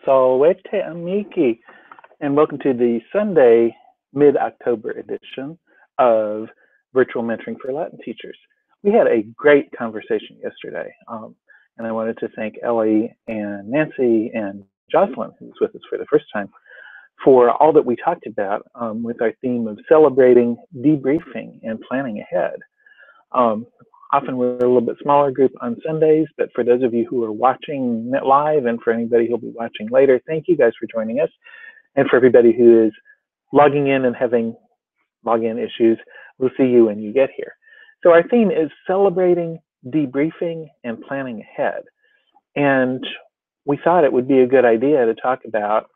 Salwete Amiki, and welcome to the Sunday mid-October edition of Virtual Mentoring for Latin Teachers. We had a great conversation yesterday, and I wanted to thank Ellie and Nancy and Jocelyn, who's with us for the first time, for all that we talked about with our theme of celebrating, debriefing, and planning ahead. Often we're a little bit smaller group on Sundays, but for those of you who are watching it live and for anybody who'll be watching later, thank you guys for joining us. And for everybody who is logging in and having login issues, we'll see you when you get here. So our theme is celebrating, debriefing, and planning ahead. And we thought it would be a good idea to talk about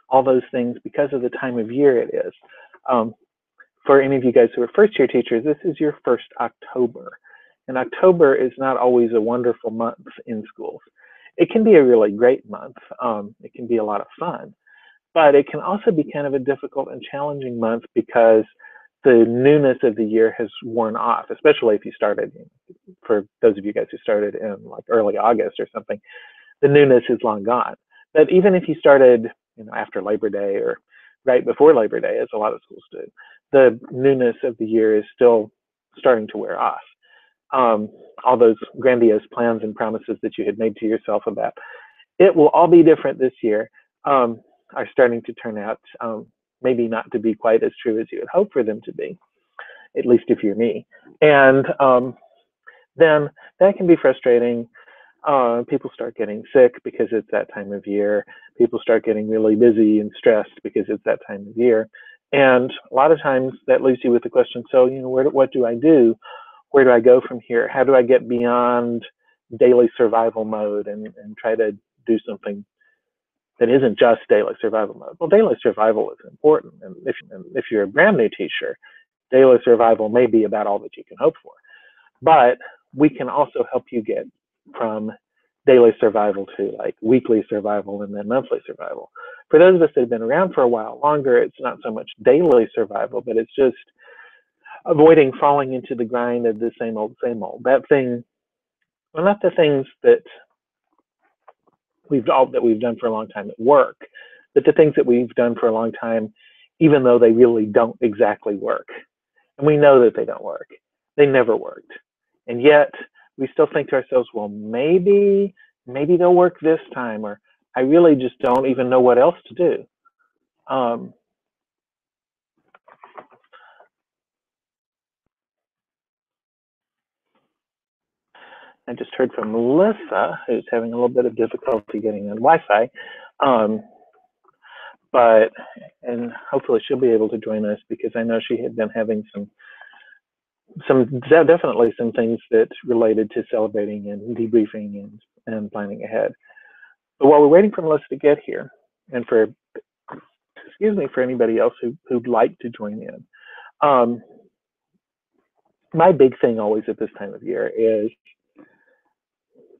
all those things because of the time of year it is. For any of you guys who are first year teachers, this is your first October. And October is not always a wonderful month in schools. It can be a really great month. It can be a lot of fun, but it can also be kind of a difficult and challenging month because the newness of the year has worn off, especially if you started, for those of you guys who started in like early August or something, the newness is long gone. But even if you started, after Labor Day or right before Labor Day, as a lot of schools do, the newness of the year is still starting to wear off. All those grandiose plans and promises that you had made to yourself about it will all be different this year are starting to turn out maybe not to be quite as true as you would hope for them to be, at least if you're me. And then that can be frustrating. People start getting sick because it's that time of year. People start getting really busy and stressed because it's that time of year. And a lot of times that leaves you with the question, so, what do I do? Where do I go from here? How do I get beyond daily survival mode and try to do something that isn't just daily survival mode? Well, daily survival is important. And if you're a brand new teacher, daily survival may be about all that you can hope for. But we can also help you get from daily survival to like weekly survival and then monthly survival. For those of us that have been around for a while longer, it's not so much daily survival, but it's just avoiding falling into the grind of the same old, same old. That thing, well, not the things that we've done for a long time at work, but the things that we've done for a long time, even though they really don't exactly work. And we know that they don't work. They never worked. And yet we still think to ourselves, well, maybe they'll work this time, or I really just don't even know what else to do. I just heard from Melissa, who's having a little bit of difficulty getting on Wi-Fi, and hopefully she'll be able to join us because I know she had been having definitely some things that related to celebrating and debriefing and planning ahead. But while we're waiting for Melissa to get here, and for anybody else who'd like to join in, my big thing always at this time of year is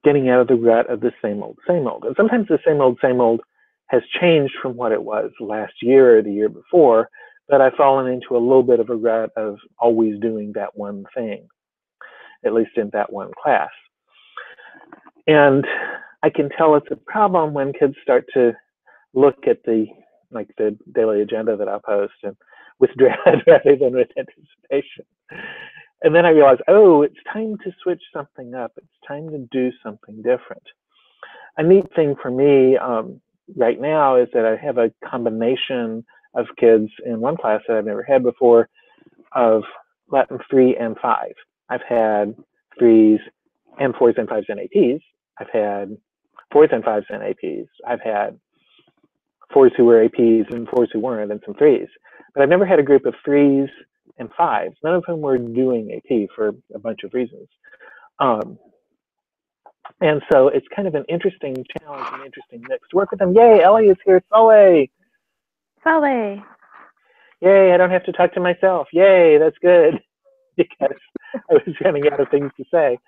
getting out of the rut of the same old, same old. And sometimes the same old has changed from what it was last year or the year before, but I've fallen into a little bit of a rut of always doing that one thing, at least in that one class. And I can tell it's a problem when kids start to look at the daily agenda that I post and with dread rather than with anticipation. And then I realize, oh, it's time to switch something up. It's time to do something different. A neat thing for me right now is that I have a combination of kids in one class that I've never had before of Latin 3 and 5. I've had 3s and 4s and 5s and APs. I've had 4s and 5s and APs. I've had 4s who were APs and 4s who weren't, and some 3s. But I've never had a group of 3s and 5s, none of whom were doing AP for a bunch of reasons. And so it's kind of an interesting challenge, an interesting mix to work with them. Yay, Ellie is here. Sole. Sole. Yay, I don't have to talk to myself. Yay, that's good, because I was running out of things to say.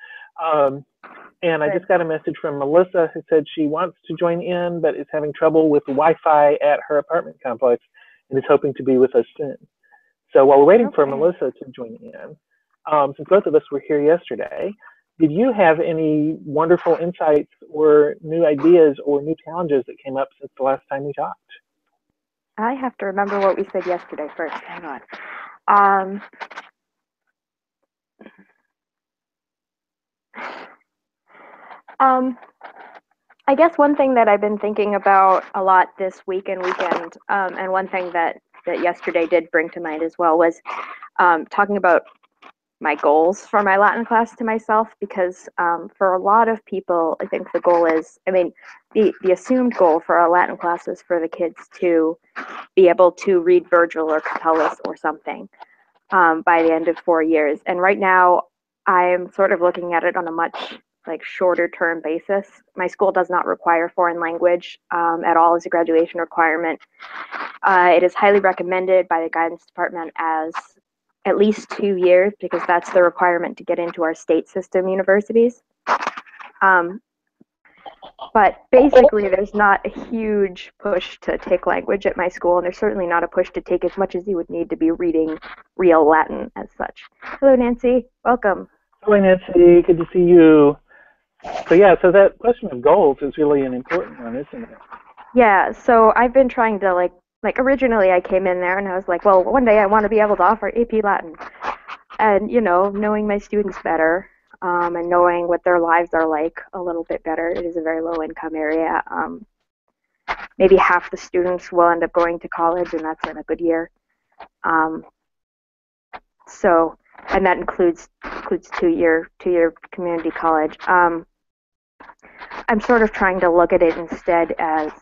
And I just got a message from Melissa who said she wants to join in, but is having trouble with Wi-Fi at her apartment complex and is hoping to be with us soon. So while we're waiting for Melissa to join in, since both of us were here yesterday, did you have any wonderful insights or new ideas or new challenges that came up since the last time we talked? I have to remember what we said yesterday first. Hang on. I guess one thing that I've been thinking about a lot this week and weekend, and one thing that yesterday did bring to mind as well, was talking about my goals for my Latin class to myself, because for a lot of people, I think the goal is, the assumed goal for a Latin class is for the kids to be able to read Virgil or Catullus or something by the end of 4 years. And right now, I'm sort of looking at it on a much shorter term basis. My school does not require foreign language at all as a graduation requirement. It is highly recommended by the guidance department as at least 2 years, because that's the requirement to get into our state system universities. But basically, there's not a huge push to take language at my school, and there's certainly not a push to take as much as you would need to be reading real Latin as such. Hello, Nancy. Welcome. Hello, Nancy. Good to see you. So that question of goals is really an important one, isn't it? Yeah, so I've been trying to, originally I came in there and I was like, well, one day I want to be able to offer AP Latin. And, knowing my students better, and knowing what their lives are like a little bit better. It is a very low-income area. Maybe half the students will end up going to college, and that's in a good year. And that includes two-year community college. I'm sort of trying to look at it instead as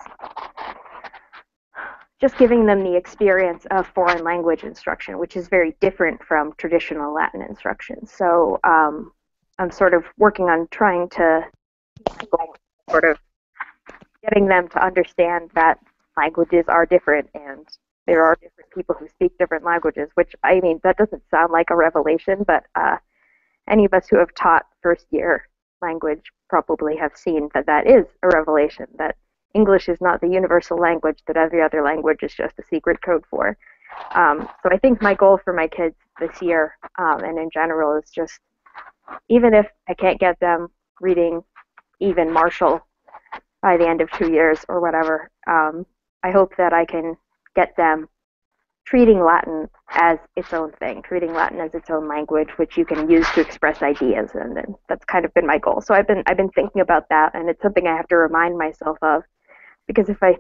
just giving them the experience of foreign language instruction, which is very different from traditional Latin instruction. So I'm sort of working on trying to sort of getting them to understand that languages are different and there are different people who speak different languages, which, that doesn't sound like a revelation, but any of us who have taught first year language probably have seen that that is a revelation, that English is not the universal language that every other language is just a secret code for. So I think my goal for my kids this year, and in general, is just, even if I can't get them reading even Marshall by the end of 2 years or whatever, I hope that I can get them treating Latin as its own thing, treating Latin as its own language, which you can use to express ideas, and that's kind of been my goal. So I've been thinking about that, and it's something I have to remind myself of, because if I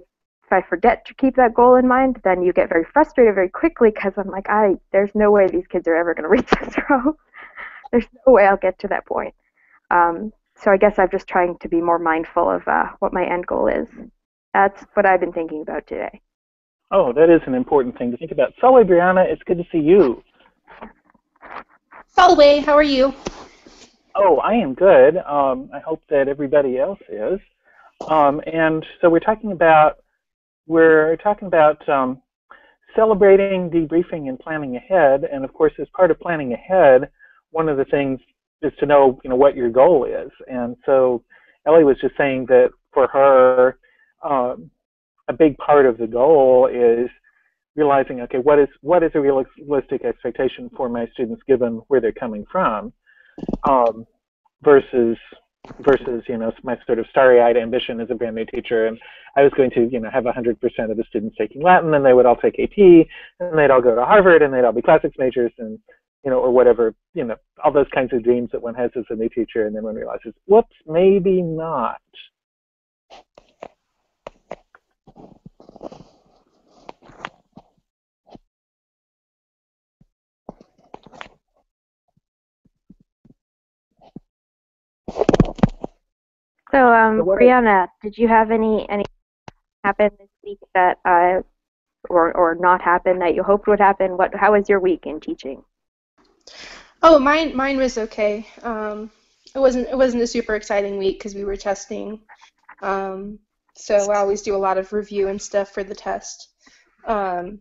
forget to keep that goal in mind, then you get very frustrated very quickly, because I'm like, there's no way these kids are ever going to reach this row. There's no way I'll get to that point. So I guess I'm just trying to be more mindful of what my end goal is. That's what I've been thinking about today. Oh, that is an important thing to think about. Salwe, Brianna, it's good to see you. Salwe, how are you? Oh, I am good. I hope that everybody else is. And so we're talking about celebrating, debriefing, and planning ahead. And of course, as part of planning ahead, one of the things is to know, what your goal is. And so Ellie was just saying that for her, a big part of the goal is realizing, okay, what is a realistic expectation for my students given where they're coming from, versus my sort of starry-eyed ambition as a brand new teacher, and I was going to have 100% of the students taking Latin, and they would all take AP, and they'd all go to Harvard, and they'd all be classics majors, and or whatever, all those kinds of dreams that one has as a new teacher, and then one realizes, whoops, maybe not. So, Brianna, did you have any happen this week that or not happen that you hoped would happen? How was your week in teaching? Oh, mine was okay. It wasn't a super exciting week because we were testing. So I always do a lot of review and stuff for the test. I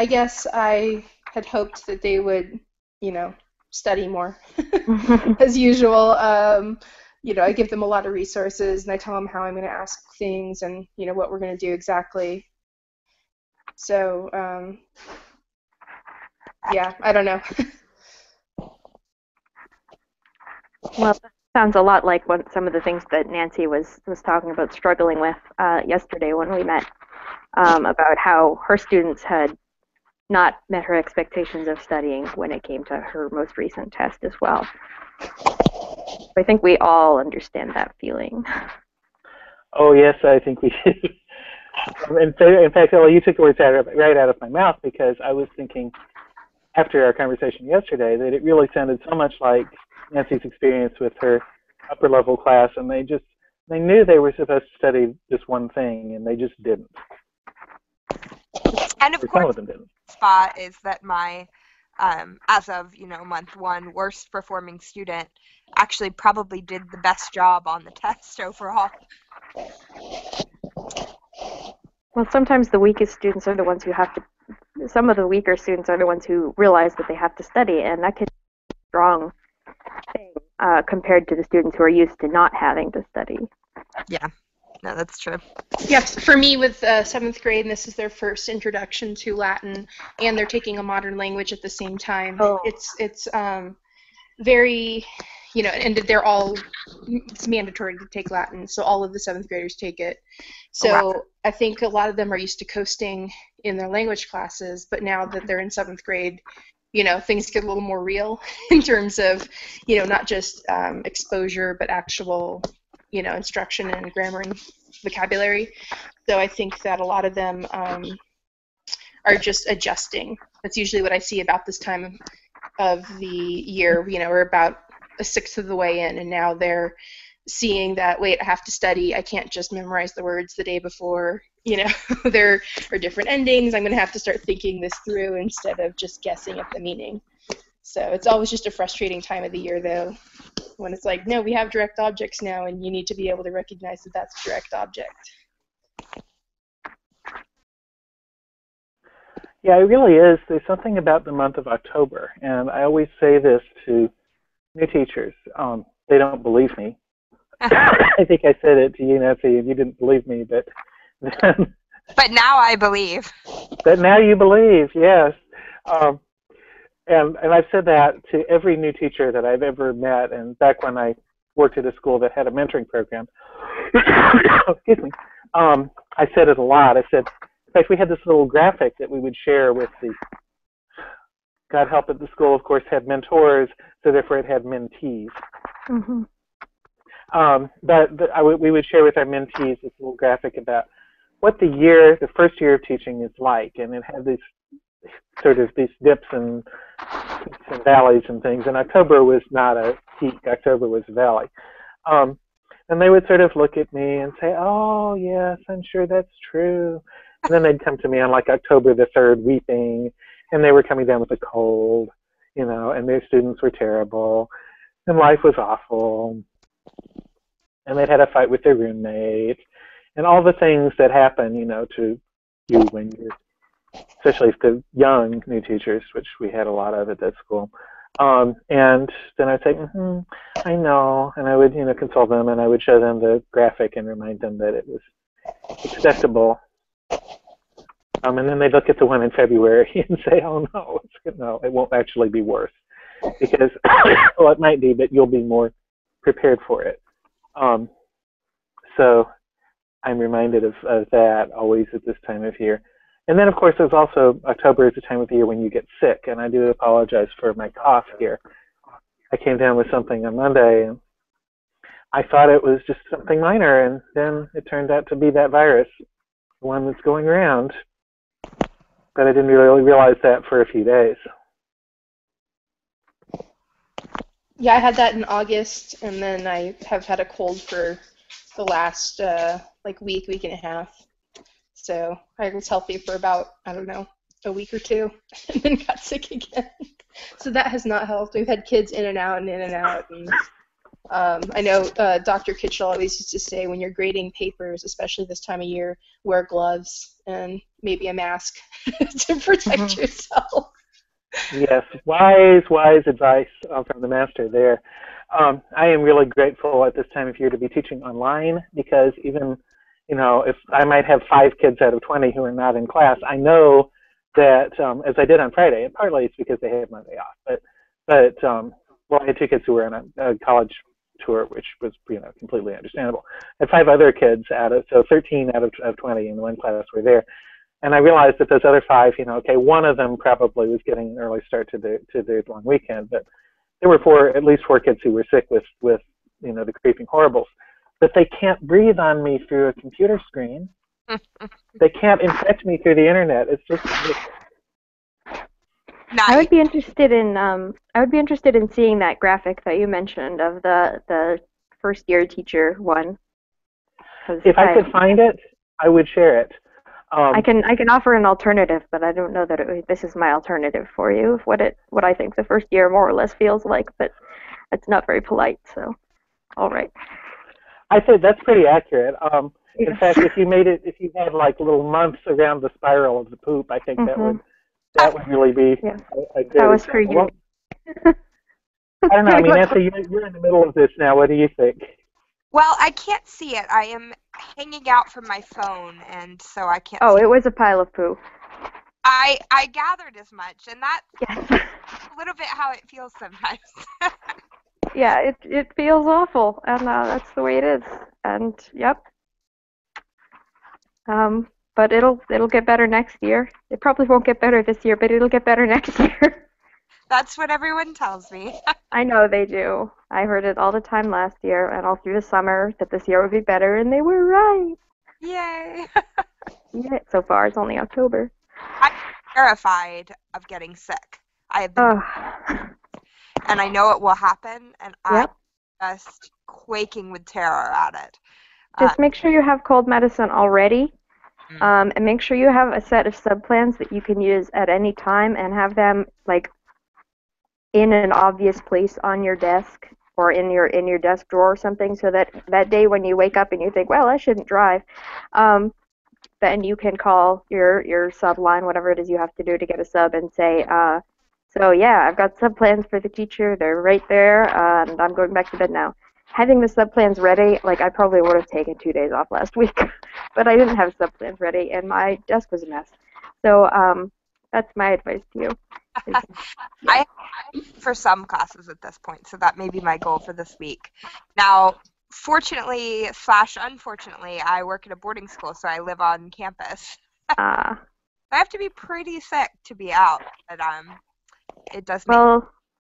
guess I had hoped that they would, study more as usual. I give them a lot of resources, and I tell them how I'm going to ask things and, what we're going to do exactly. So, yeah, I don't know. Well, that sounds a lot like some of the things that Nancy was talking about struggling with yesterday when we met, about how her students had not met her expectations of studying when it came to her most recent test as well. I think we all understand that feeling. Oh, yes, I think we do. In fact, Ella, you took the words right out of my mouth, because I was thinking after our conversation yesterday that it really sounded so much like Nancy's experience with her upper level class, and they knew they were supposed to study this one thing, and they just didn't. And of Or course, some of them didn't. Spot is that my, as of month one, worst performing student actually probably did the best job on the test overall. Well, sometimes the weakest students are the ones who have to. Some of the weaker students are the ones who realize that they have to study, and that can be a strong thing compared to the students who are used to not having to study. Yeah, no, that's true. Yes, for me with 7th grade, and this is their first introduction to Latin, and they're taking a modern language at the same time. Oh. It's very, and it's mandatory to take Latin, so all of the 7th graders take it. So wow. I think a lot of them are used to coasting in their language classes, but now that they're in 7th grade, things get a little more real in terms of, not just exposure, but actual, instruction and grammar and vocabulary. So I think that a lot of them are just adjusting. That's usually what I see about this time of the year. We're about a sixth of the way in, and now they're seeing that, wait, I have to study. I can't just memorize the words the day before. There are different endings. I'm going to have to start thinking this through instead of just guessing at the meaning. So it's always just a frustrating time of the year, though, when it's like, no, we have direct objects now, and you need to be able to recognize that that's a direct object. Yeah, it really is. There's something about the month of October, and I always say this to new teachers. They don't believe me. I think I said it to you, Nancy, and you didn't believe me, but now I believe. But now you believe, yes. And I've said that to every new teacher that I've ever met, and back when I worked at a school that had a mentoring program, excuse me, I said it a lot. I said, in fact, we had this little graphic that we would share with God help it, the school, of course, had mentors, so therefore it had mentees. Mm-hmm. We would share with our mentees this little graphic about what the first year of teaching is like, and it had these dips and valleys and things, and October was not a peak, October was a valley. And they would sort of look at me and say, oh, yes, I'm sure that's true. And then they'd come to me on like October the 3rd weeping, and they were coming down with a cold, and their students were terrible, and life was awful, and they'd had a fight with their roommate, and all the things that happen, to you when you're, especially the young new teachers, which we had a lot of at that school. And then I'd say, I know, and I would, console them, and I would show them the graphic and remind them that it was acceptable. And then they'd look at the one in February and say, oh, no, it won't actually be worse. Because, well, it might be, but you'll be more prepared for it. So I'm reminded of that always at this time of year. And then, of course, there's also October is the time of the year when you get sick, and I do apologize for my cough here. I came down with something on Monday, and I thought it was just something minor, and then it turned out to be that virus, the one that's going around. But I didn't really realize that for a few days. Yeah, I had that in August, and then I have had a cold for the last week and a half. So I was healthy for about, a week or two, and then got sick again. So that has not helped. We've had kids in and out. And I know Dr. Kitchell always used to say, when you're grading papers, especially this time of year, wear gloves and maybe a mask to protect yourself. Yes, wise advice from the master there. I am really grateful at this time of year to be teaching online, because even, if I might have 5 kids out of 20 who are not in class, I know that, as I did on Friday, and partly it's because they had Monday off, but well, I had two kids who were on a college tour, which was, completely understandable. I had 5 other kids so 13 out of 20 in one class were there. And I realized that those other 5, okay, one of them probably was getting an early start to their long weekend, but there were at least 4 kids who were sick with the creeping horribles. But they can't breathe on me through a computer screen. They can't infect me through the internet. It's just Nice. I would be interested in seeing that graphic that you mentioned of the first year teacher one. If I could find it, I would share it. I can offer an alternative, but I don't know that this is my alternative for you. What I think the first year more or less feels like, but it's not very polite. So, all right. I said that's pretty accurate. Yes. In fact, if you had like little months around the spiral of the poop, I think that would really be a good that was for example. you. I don't know. I mean, Nancy, you're in the middle of this now. What do you think? Well, I can't see it. I am hanging out from my phone, and so I can't Oh, see it was a pile of poo. I gathered as much, and that's Yes. a little bit how it feels sometimes. Yeah, it feels awful, and that's the way it is. And yep. But it'll get better next year. It probably won't get better this year, but it'll get better next year. That's what everyone tells me. I know they do. I heard it all the time last year and all through the summer that this year would be better, and they were right. Yay! Yeah, so far it's only October. I'm terrified of getting sick. I have been, and I know it will happen, and I'm just quaking with terror at it. Just make sure you have cold medicine already, and make sure you have a set of sub-plans that you can use at any time, and have them like in an obvious place on your desk or in your desk drawer or something, so that day when you wake up and you think, well, I shouldn't drive, then you can call your sub line, whatever it is you have to do to get a sub, and say, so yeah, I've got sub plans for the teacher. They're right there, and I'm going back to bed now. Having the sub plans ready, like I probably would have taken 2 days off last week, but I didn't have sub plans ready, and my desk was a mess. So that's my advice to you. I for some classes at this point, so that may be my goal for this week. Now, fortunately / unfortunately, I work at a boarding school, so I live on campus. I have to be pretty sick to be out, but it does make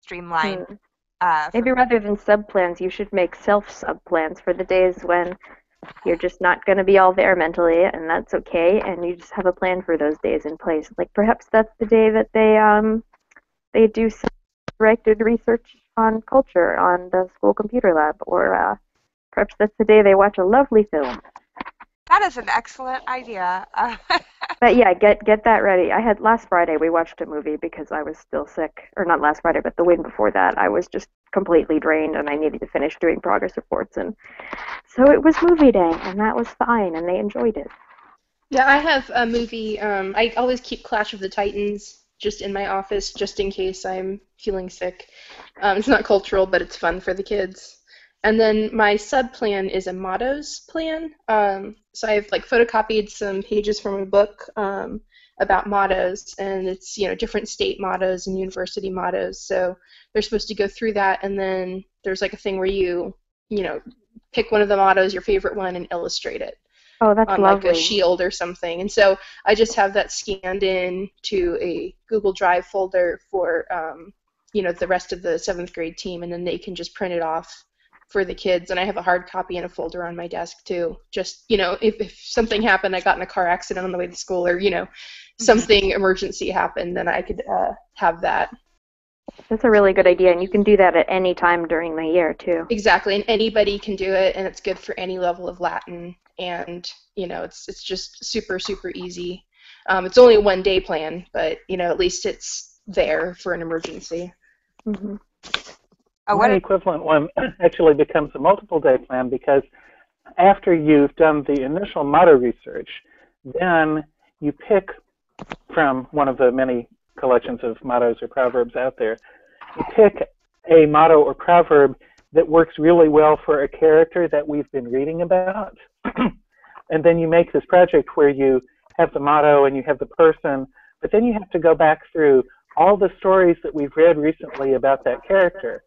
streamline. Maybe rather than sub plans, you should make self sub plans for the days when you're just not going to be all there mentally, and that's okay, and you just have a plan for those days in place. Like perhaps that's the day that they do some directed research on culture on the school computer lab, or perhaps that's the day they watch a lovely film. That is an excellent idea. But yeah, get that ready. Last Friday we watched a movie because I was still sick, or not last Friday, but the week before that. I was just completely drained and I needed to finish doing progress reports, and so it was movie day, and that was fine, and they enjoyed it. Yeah, I have a movie. I always keep Clash of the Titans just in my office, just in case I'm feeling sick. It's not cultural, but it's fun for the kids. And then my sub plan is a mottos plan. So I've like photocopied some pages from a book about mottos, and it's different state mottos and university mottos. So they're supposed to go through that, and then there's like a thing where you pick one of the mottos, your favorite one, and illustrate it. Oh, that's on lovely. Like a shield or something. And so I just have that scanned in to a Google Drive folder for the rest of the 7th grade team, and then they can just print it off for the kids. And I have a hard copy in a folder on my desk too. Just if something happened, I got in a car accident on the way to school, or something emergency happened, then I could have that. That's a really good idea, and you can do that at any time during the year too. Exactly, and anybody can do it, and it's good for any level of Latin, and it's just super, super easy. It's only a 1-day plan, but at least it's there for an emergency. Mm-hmm. One equivalent one actually becomes a multiple-day plan, because after you've done the initial motto research, then you pick from one of the many collections of mottos or proverbs out there. You pick a motto or proverb that works really well for a character that we've been reading about, and then you make this project where you have the motto and you have the person, but then you have to go back through all the stories that we've read recently about that character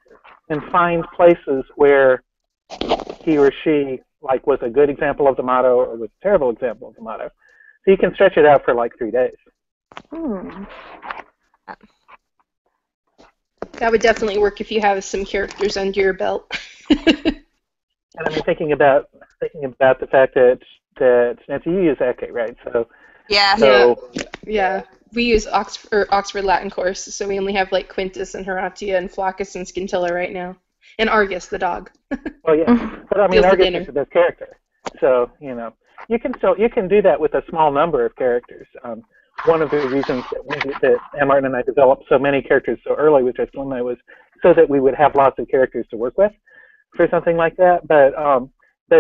and find places where he or she like was a good example of the motto or was a terrible example of the motto. So you can stretch it out for like 3 days. That would definitely work if you have some characters under your belt. And I mean, thinking about the fact that Nancy, you use Eke, right? So Yeah. Yeah. We use Oxford Latin course, so we only have like Quintus and Horatia and Flaccus and Scintilla right now, and Argus the dog. Well, yeah, but I mean, Argus is the best character, so you know you can do that with a small number of characters. One of the reasons that Ann Martin and I developed so many characters so early with Just One Night was so that we would have lots of characters to work with for something like that. But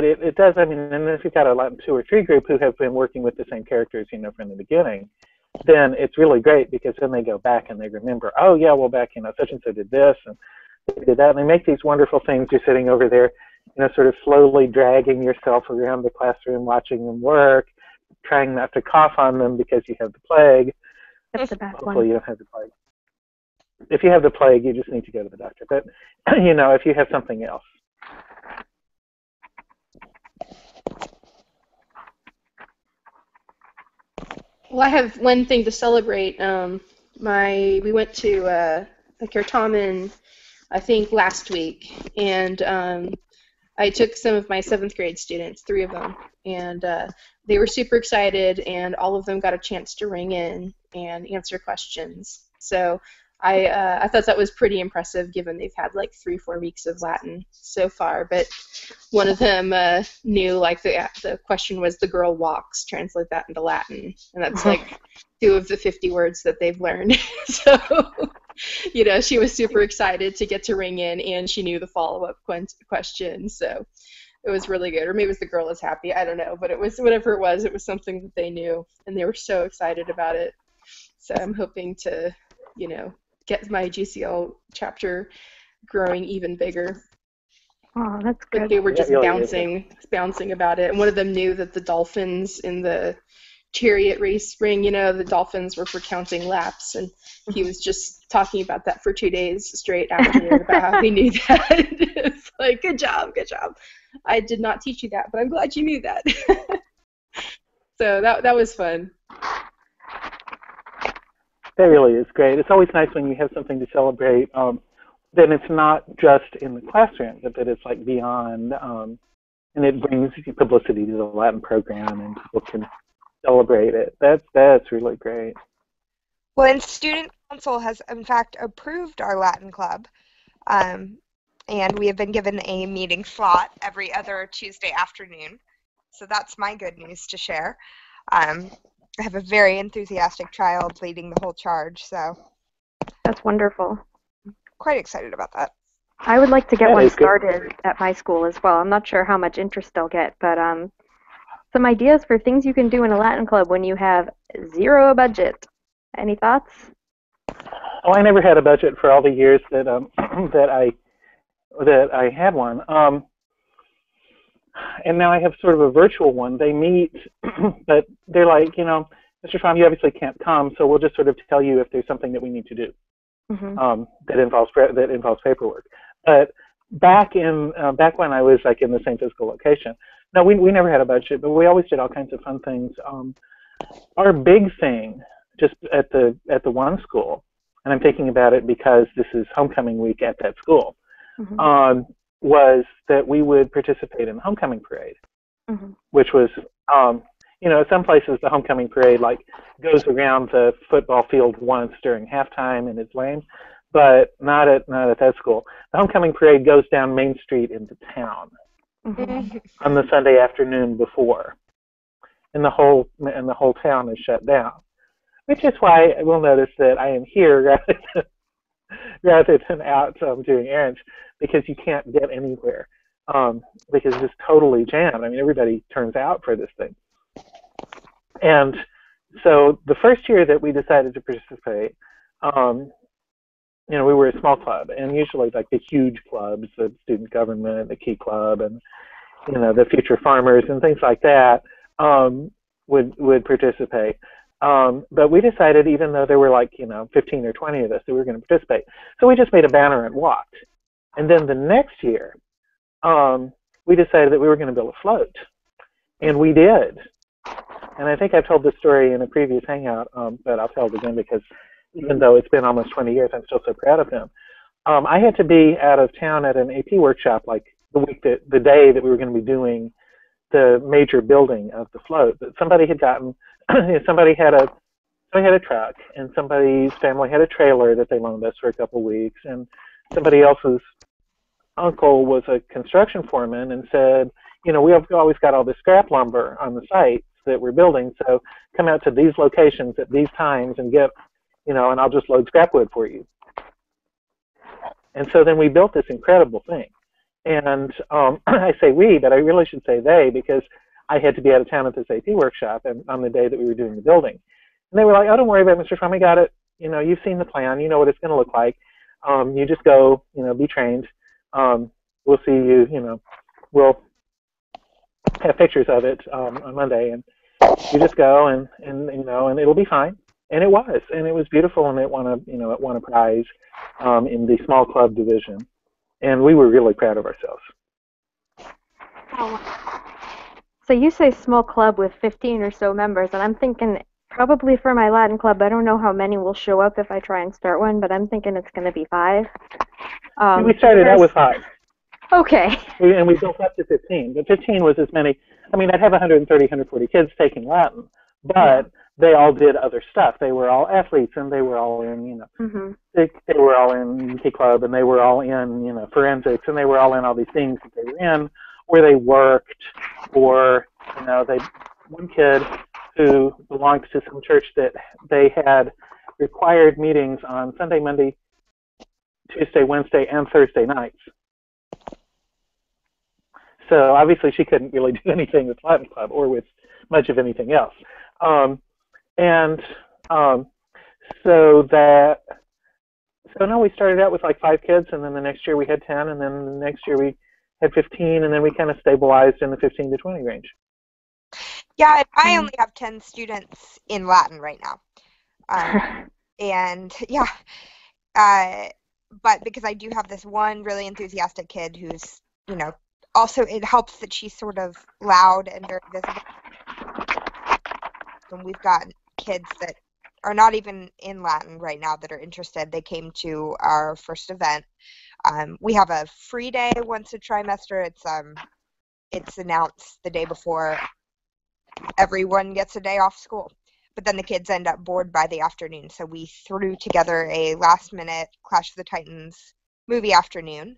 it does. I mean, and if you've got a Latin 2 or 3 group who have been working with the same characters, you know, from the beginning, then it's really great because then they go back and they remember, oh yeah, well back, you know, such and so did this and they did that, and they make these wonderful things. You're sitting over there, you know, sort of slowly dragging yourself around the classroom, watching them work, trying not to cough on them because you have the plague. That's the best Hopefully one. you don't have the plague. If you have the plague, you just need to go to the doctor. But, you know, if you have something else. Well, I have one thing to celebrate. We went to a Kirtaman, I think last week, and I took some of my 7th grade students, 3 of them, and they were super excited, and all of them got a chance to ring in and answer questions. So I thought that was pretty impressive, given they've had like 3-4 weeks of Latin so far. But one of them knew, like, the question was, "The girl walks." Translate that into Latin, and that's like 2 of the 50 words that they've learned. So, you know, she was super excited to get to ring in, and she knew the follow-up question. So it was really good. Or maybe it was the girl is happy. I don't know, but it was whatever it was something that they knew, and they were so excited about it. So I'm hoping to, you know, get my GCL chapter growing even bigger. Oh, that's good. But they were just really bouncing about it. And one of them knew that the dolphins in the chariot race ring, you know, the dolphins were for counting laps, and he was just talking about that for 2 days straight afterward about how he knew that. It's like, good job. I did not teach you that, but I'm glad you knew that. So that was fun. That really is great. It's always nice when you have something to celebrate. Then it's not just in the classroom, but that it's like beyond, and it brings publicity to the Latin program, and people can celebrate it. That's really great. Well, and Student Council has, in fact, approved our Latin club, and we have been given a meeting slot every other Tuesday afternoon. So that's my good news to share. I have a very enthusiastic child leading the whole charge, so That's wonderful. quite excited about that. I would like to get That one is good. started at my school as well. I'm not sure how much interest they'll get, but some ideas for things you can do in a Latin club when you have 0 budget. Any thoughts? Oh, I never had a budget for all the years that that I had one. And now I have sort of a virtual one. They meet, but they're like, you know, Mr. Fromm, you obviously can't come, so we'll just sort of tell you if there's something that we need to do that involves paperwork. But back when I was like in the same physical location, no, we never had a budget, but we always did all kinds of fun things. Our big thing, just at the one school, and I'm thinking about it because this is homecoming week at that school, was that we would participate in the homecoming parade, which was, you know, some places the homecoming parade like goes around the football field once during halftime and it's lame, but not at that school. The homecoming parade goes down Main Street into town on the Sunday afternoon before, and the whole town is shut down. Which is why I will notice that I am here rather than out doing errands, because you can't get anywhere because it's totally jammed. I mean, everybody turns out for this thing. And so the first year that we decided to participate, you know, we were a small club, and usually like the huge clubs, the student government, the Key Club, and you know, the Future Farmers and things like that would participate. But we decided, even though there were like, 15 or 20 of us, that we were going to participate. So we just made a banner and walked. And then the next year, we decided that we were going to build a float. And we did. And I think I've told this story in a previous Hangout, but I'll tell it again because even though it's been almost 20 years, I'm still so proud of him. I had to be out of town at an AP workshop like the day that we were going to be doing the major building of the float. But somebody had gotten, somebody had a truck, and somebody's family had a trailer that they loaned us for a couple of weeks, and somebody else's uncle was a construction foreman and said, we've always got all this scrap lumber on the site that we're building, so come out to these locations at these times and get, and I'll just load scrap wood for you. And so then we built this incredible thing. And I say we, but I really should say they, because I had to be out of town at this AP workshop and on the day that we were doing the building. And they were like, oh, don't worry about it, Mr. Schramm, we got it. You've seen the plan. You know what it's going to look like. You just go, be trained. We'll see you, we'll have pictures of it on Monday, and you just go and it'll be fine. And it was beautiful, and it won a prize in the small club division, and we were really proud of ourselves. So you say small club with 15 or so members, and I'm thinking probably for my Latin club, I don't know how many will show up if I try and start one, but I'm thinking it's going to be 5. We started out with 5. Okay. And we built up to 15. But 15 was as many. I mean, I'd have 130, 140 kids taking Latin, but they all did other stuff. They were all athletes, and they were all in, they were all in UK Club, and they were all in, forensics, and they were all in all these things that they were in, where they worked, or, one kid who belonged to some church that they had required meetings on Sunday, Monday, Tuesday, Wednesday, and Thursday nights. So obviously she couldn't really do anything with Latin Club or with much of anything else. So no, we started out with like 5 kids, and then the next year we had 10, and then the next year we had 15, and then we kind of stabilized in the 15 to 20 range. Yeah, I only have 10 students in Latin right now. And yeah, but because I do have this one really enthusiastic kid who's, also it helps that she's sort of loud and very visible. And we've got kids that are not even in Latin right now that are interested. They came to our first event. We have a free day once a trimester. It's announced the day before. Everyone gets a day off school. But then the kids end up bored by the afternoon. So we threw together a last-minute Clash of the Titans movie afternoon.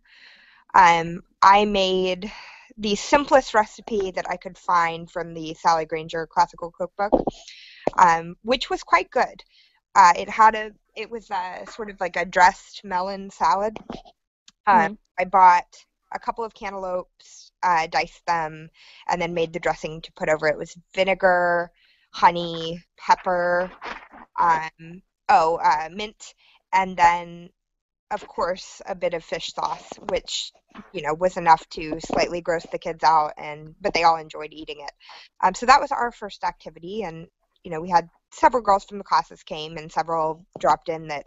I made the simplest recipe that I could find from the Sally Granger classical cookbook, which was quite good. It was sort of like a dressed melon salad. I bought a couple of cantaloupes, diced them, and then made the dressing to put over it. It was vinegar, honey, pepper, mint, and then, of course, a bit of fish sauce, which, was enough to slightly gross the kids out, but they all enjoyed eating it. So that was our first activity, and, we had several girls from the classes came, and several dropped in that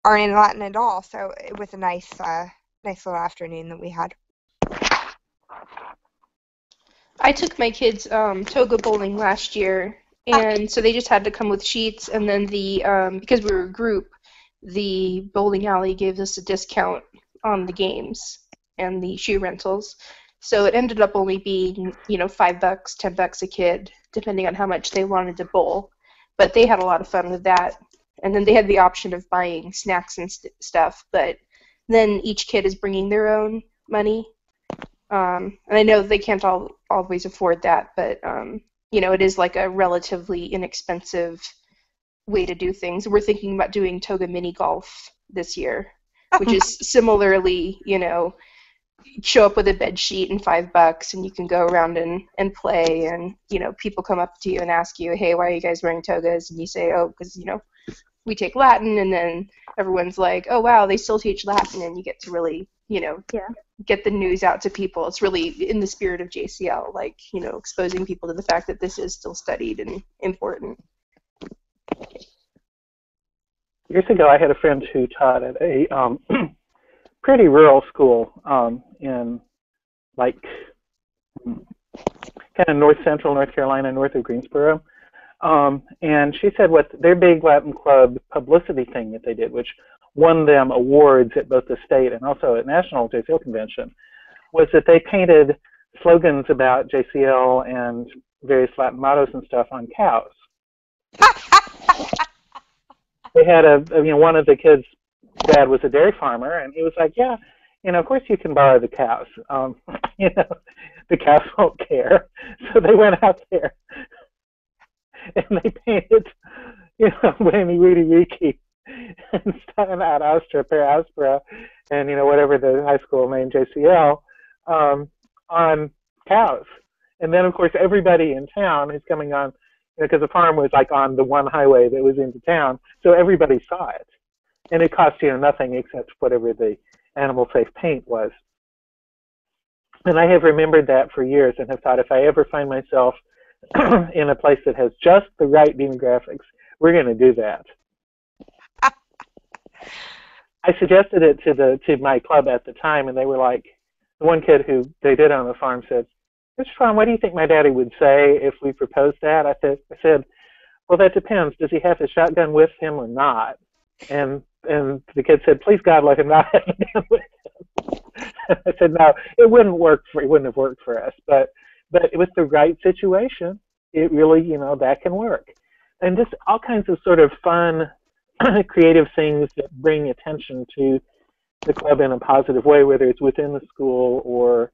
aren't in Latin at all, so it was a nice little afternoon that we had. I took my kids toga bowling last year, and so they just had to come with sheets, and then because we were a group, the bowling alley gave us a discount on the games and the shoe rentals. So it ended up only being, $5, $10 a kid, depending on how much they wanted to bowl. But they had a lot of fun with that. And then they had the option of buying snacks and stuff, but then each kid is bringing their own money. And I know they can't always afford that, but, it is like a relatively inexpensive way to do things. We're thinking about doing toga mini golf this year, which is similarly, show up with a bed sheet and $5, and you can go around and play, and people come up to you and ask you, hey, why are you guys wearing togas? And you say, oh, because we take Latin, and then everyone's like, oh wow, they still teach Latin, and you get to really get the news out to people. It's really in the spirit of JCL, exposing people to the fact that this is still studied and important. Years ago, I had a friend who taught at a pretty rural school in like kind of north central North Carolina, north of Greensboro. And she said what their big Latin Club publicity thing that they did, which won them awards at both the state and also at National JCL Convention, was that they painted slogans about JCL and various Latin mottos and stuff on cows. They had one of the kids' dad was a dairy farmer, and he was like, yeah, of course you can borrow the cows. The cows won't care. So they went out there and they painted, Whammy Woody Riki and Stein out Astra per Aspera and, whatever the high school named JCL on cows. And then, of course, everybody in town who's coming on, because the farm was like on the one highway that was into town, so everybody saw it. And it cost, nothing except whatever the animal safe paint was. And I have remembered that for years and have thought if I ever find myself in a place that has just the right demographics, we're going to do that. I suggested it to my club at the time, and they were like, the one kid who they did on the farm said, Mr. Fawn, what do you think my daddy would say if we proposed that? I said, well, that depends. Does he have his shotgun with him or not? And the kid said, please God, let him not have a gun with him. I said, no, it wouldn't have worked for us. But with the right situation, it really, that can work. And just all kinds of sort of fun, creative things that bring attention to the club in a positive way, whether it's within the school or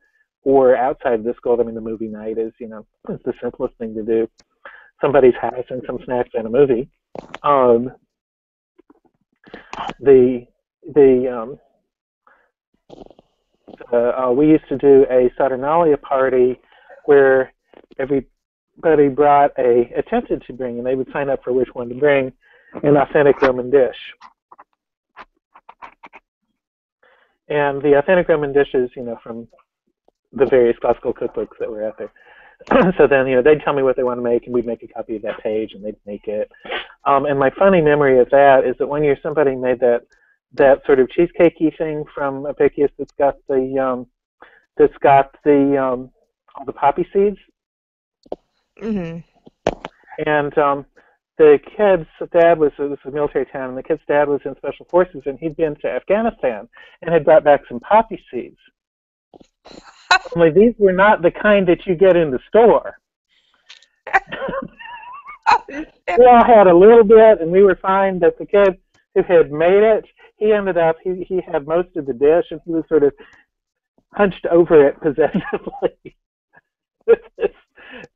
outside the school. I mean, the movie night is, it's the simplest thing to do. Somebody's house and some snacks and a movie. We used to do a Saturnalia party where everybody attempted to bring, and they would sign up for which one to bring, an authentic Roman dish. And the authentic Roman dishes, from the various classical cookbooks that were out there. So then, they'd tell me what they want to make, and we'd make a copy of that page, and they'd make it. And my funny memory of that is that one year somebody made that sort of cheesecakey thing from Apicius that's got all the poppy seeds. Mm-hmm. And the kid's dad this was a military town, and the kid's dad was in special forces, and he'd been to Afghanistan and had brought back some poppy seeds. Only these were not the kind that you get in the store. We all had a little bit, and we were fine, but the kid who had made it, he ended up, he had most of the dish, and he was sort of hunched over it possessively with this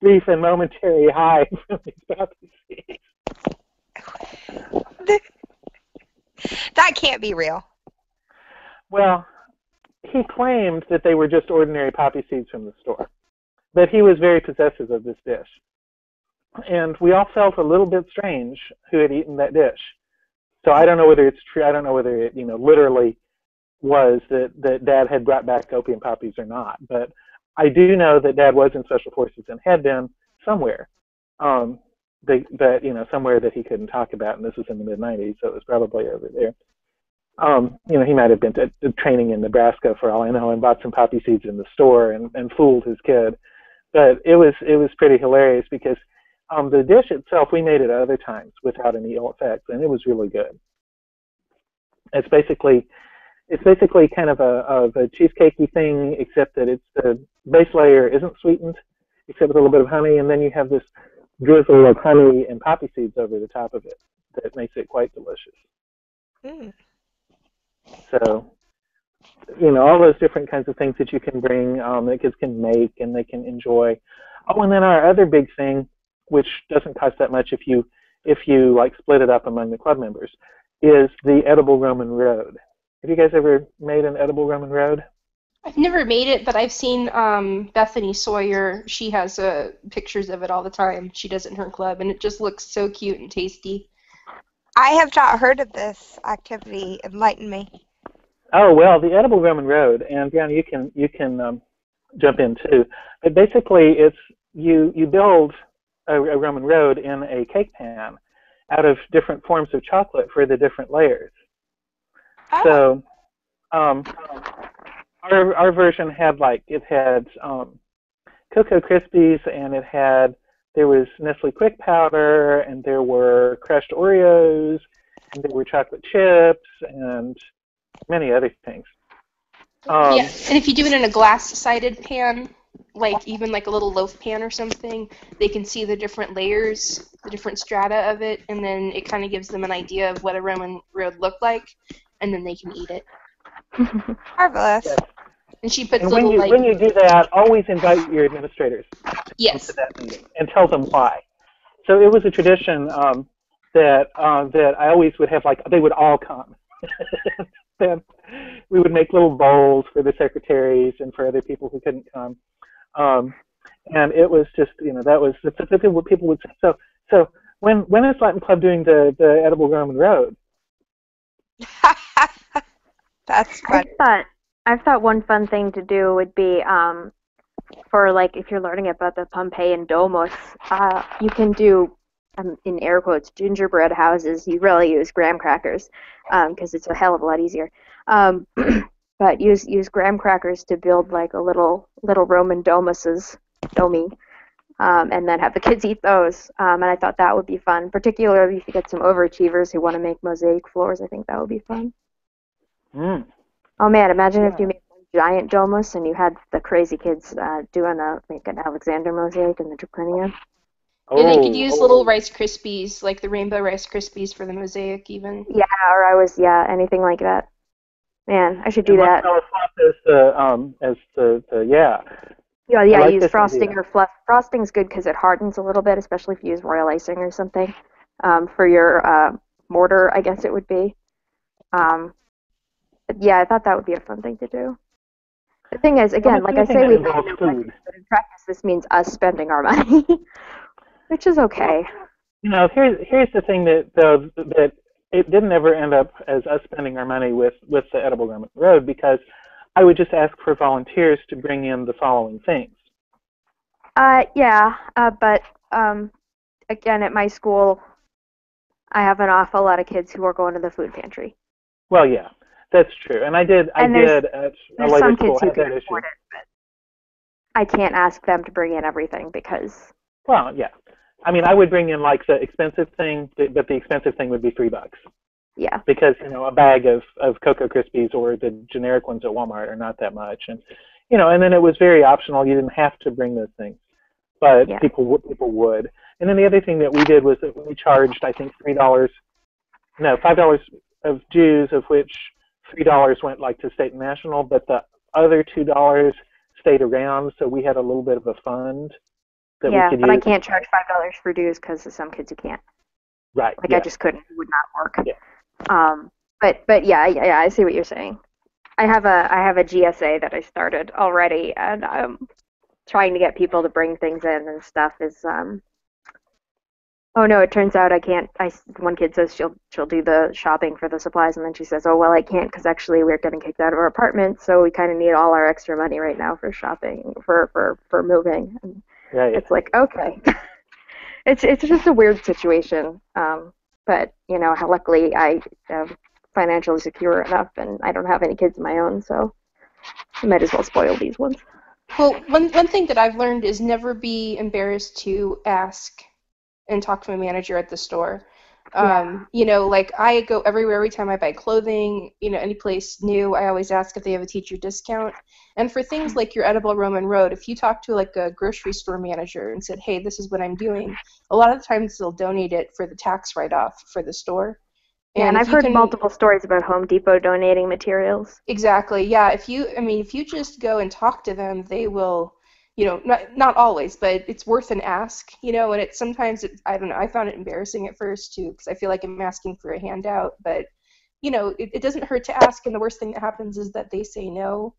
brief and momentary high from these poppy seeds. That can't be real. Well, he claimed that they were just ordinary poppy seeds from the store, but he was very possessive of this dish. And we all felt a little bit strange who had eaten that dish. So I don't know whether it's true. I don't know whether it, literally was that Dad had brought back opium poppies or not. But I do know that Dad was in special forces and had been somewhere, somewhere that he couldn't talk about. And this was in the mid-'90s, so it was probably over there. He might have been to training in Nebraska for all I know, and bought some poppy seeds in the store and fooled his kid. But it was pretty hilarious because the dish itself, we made it at other times without any ill effects, and it was really good. It's basically kind of a cheesecakey thing, except that the base layer isn't sweetened, except with a little bit of honey, and then you have this drizzle of honey and poppy seeds over the top of it that makes it quite delicious. Mm. So, all those different kinds of things that you can bring, that kids can make and they can enjoy. Oh, and then our other big thing, which doesn't cost that much if you like split it up among the club members, is the edible Roman road. Have you guys ever made an edible Roman road? I've never made it, but I've seen Bethany Sawyer. She has pictures of it all the time. She does it in her club, and it just looks so cute and tasty. I have not heard of this activity. Enlighten me. Oh, well, the edible Roman road, and Brianna, you can jump in too. But basically, it's you build a Roman road in a cake pan, out of different forms of chocolate for the different layers. Oh. So our version had Cocoa Krispies, and there was Nestle Quick Powder, and there were crushed Oreos, and there were chocolate chips, and many other things. Yeah, and if you do it in a glass-sided pan, like even like a little loaf pan or something, they can see the different layers, the different strata of it, and then it kind of gives them an idea of what a Roman road looked like, and then they can eat it. Marvelous. Yes. And she puts And little when you do that, always invite your administrators to that meeting and tell them why. So it was a tradition that I always would have, they would all come. Then we would make little bowls for the secretaries and for other people who couldn't come. And it was just, that was what people would say. So when is Latin Club doing the Edible Roman Road? That's funny. I thought one fun thing to do would be for if you're learning about the Pompeian Domus, you can do in air quotes gingerbread houses. You really use graham crackers because it's a hell of a lot easier. But use graham crackers to build a little Roman domi, and then have the kids eat those. And I thought that would be fun, particularly if you get some overachievers who want to make mosaic floors. I think that would be fun. Mm. Oh man, imagine if you made a giant domus and you had the crazy kids doing an Alexander mosaic in the Triclinia. Yeah, they could use little Rice Krispies, like the rainbow Rice Krispies for the mosaic even. Yeah, or anything like that. Man, I should do that. Yeah, use frosting or fluff. Frosting's good because it hardens a little bit, especially if you use royal icing or something. For your mortar, I guess it would be. But yeah, I thought that would be a fun thing to do. The thing is, again, like I say, we have no budget, but in practice, this means us spending our money, which is okay. Here's the thing that it didn't ever end up as us spending our money with the Edible Roman Road, because I would just ask for volunteers to bring in the following things. But again, at my school, I have an awful lot of kids who are going to the food pantry. Well, yeah, that's true, and I did at a later school have that issue. But I can't ask them to bring in everything because. Well, yeah, I mean, I would bring in the expensive thing, but the expensive thing would be $3. Yeah. Because a bag of Cocoa Krispies or the generic ones at Walmart are not that much, and and then it was very optional. You didn't have to bring those things, but people would. And then the other thing that we did was that we charged, I think, $5 of dues, of which $3 went to state and national, but the other $2 stayed around, so we had a little bit of a fund that we could use. I can't charge $5 for dues because of some kids who can't. Right. I just couldn't. It would not work. Yeah. But yeah, I see what you're saying. I have a GSA that I started already, and trying to get people to bring things in and stuff is oh no, it turns out I can't. One kid says she'll do the shopping for the supplies, and then she says, oh well, I can't because actually we're getting kicked out of our apartment, so we kind of need all our extra money right now for shopping for moving. And it's okay. It's just a weird situation. But luckily I am financially secure enough, and I don't have any kids of my own, so I might as well spoil these ones. Well, one thing that I've learned is never be embarrassed to ask and talk to my manager at the store. I go everywhere. Every time I buy clothing, any place new, I always ask if they have a teacher discount. And for things like your Edible Roman Road, if you talk to a grocery store manager and said, hey, this is what I'm doing, a lot of the times they'll donate it for the tax write-off for the store. And I've heard multiple stories about Home Depot donating materials. Exactly. Yeah. If you just go and talk to them, they will. Not always, but it's worth an ask, and it's sometimes, I don't know, I found it embarrassing at first too, because I feel like I'm asking for a handout, but, it doesn't hurt to ask, and the worst thing that happens is that they say no.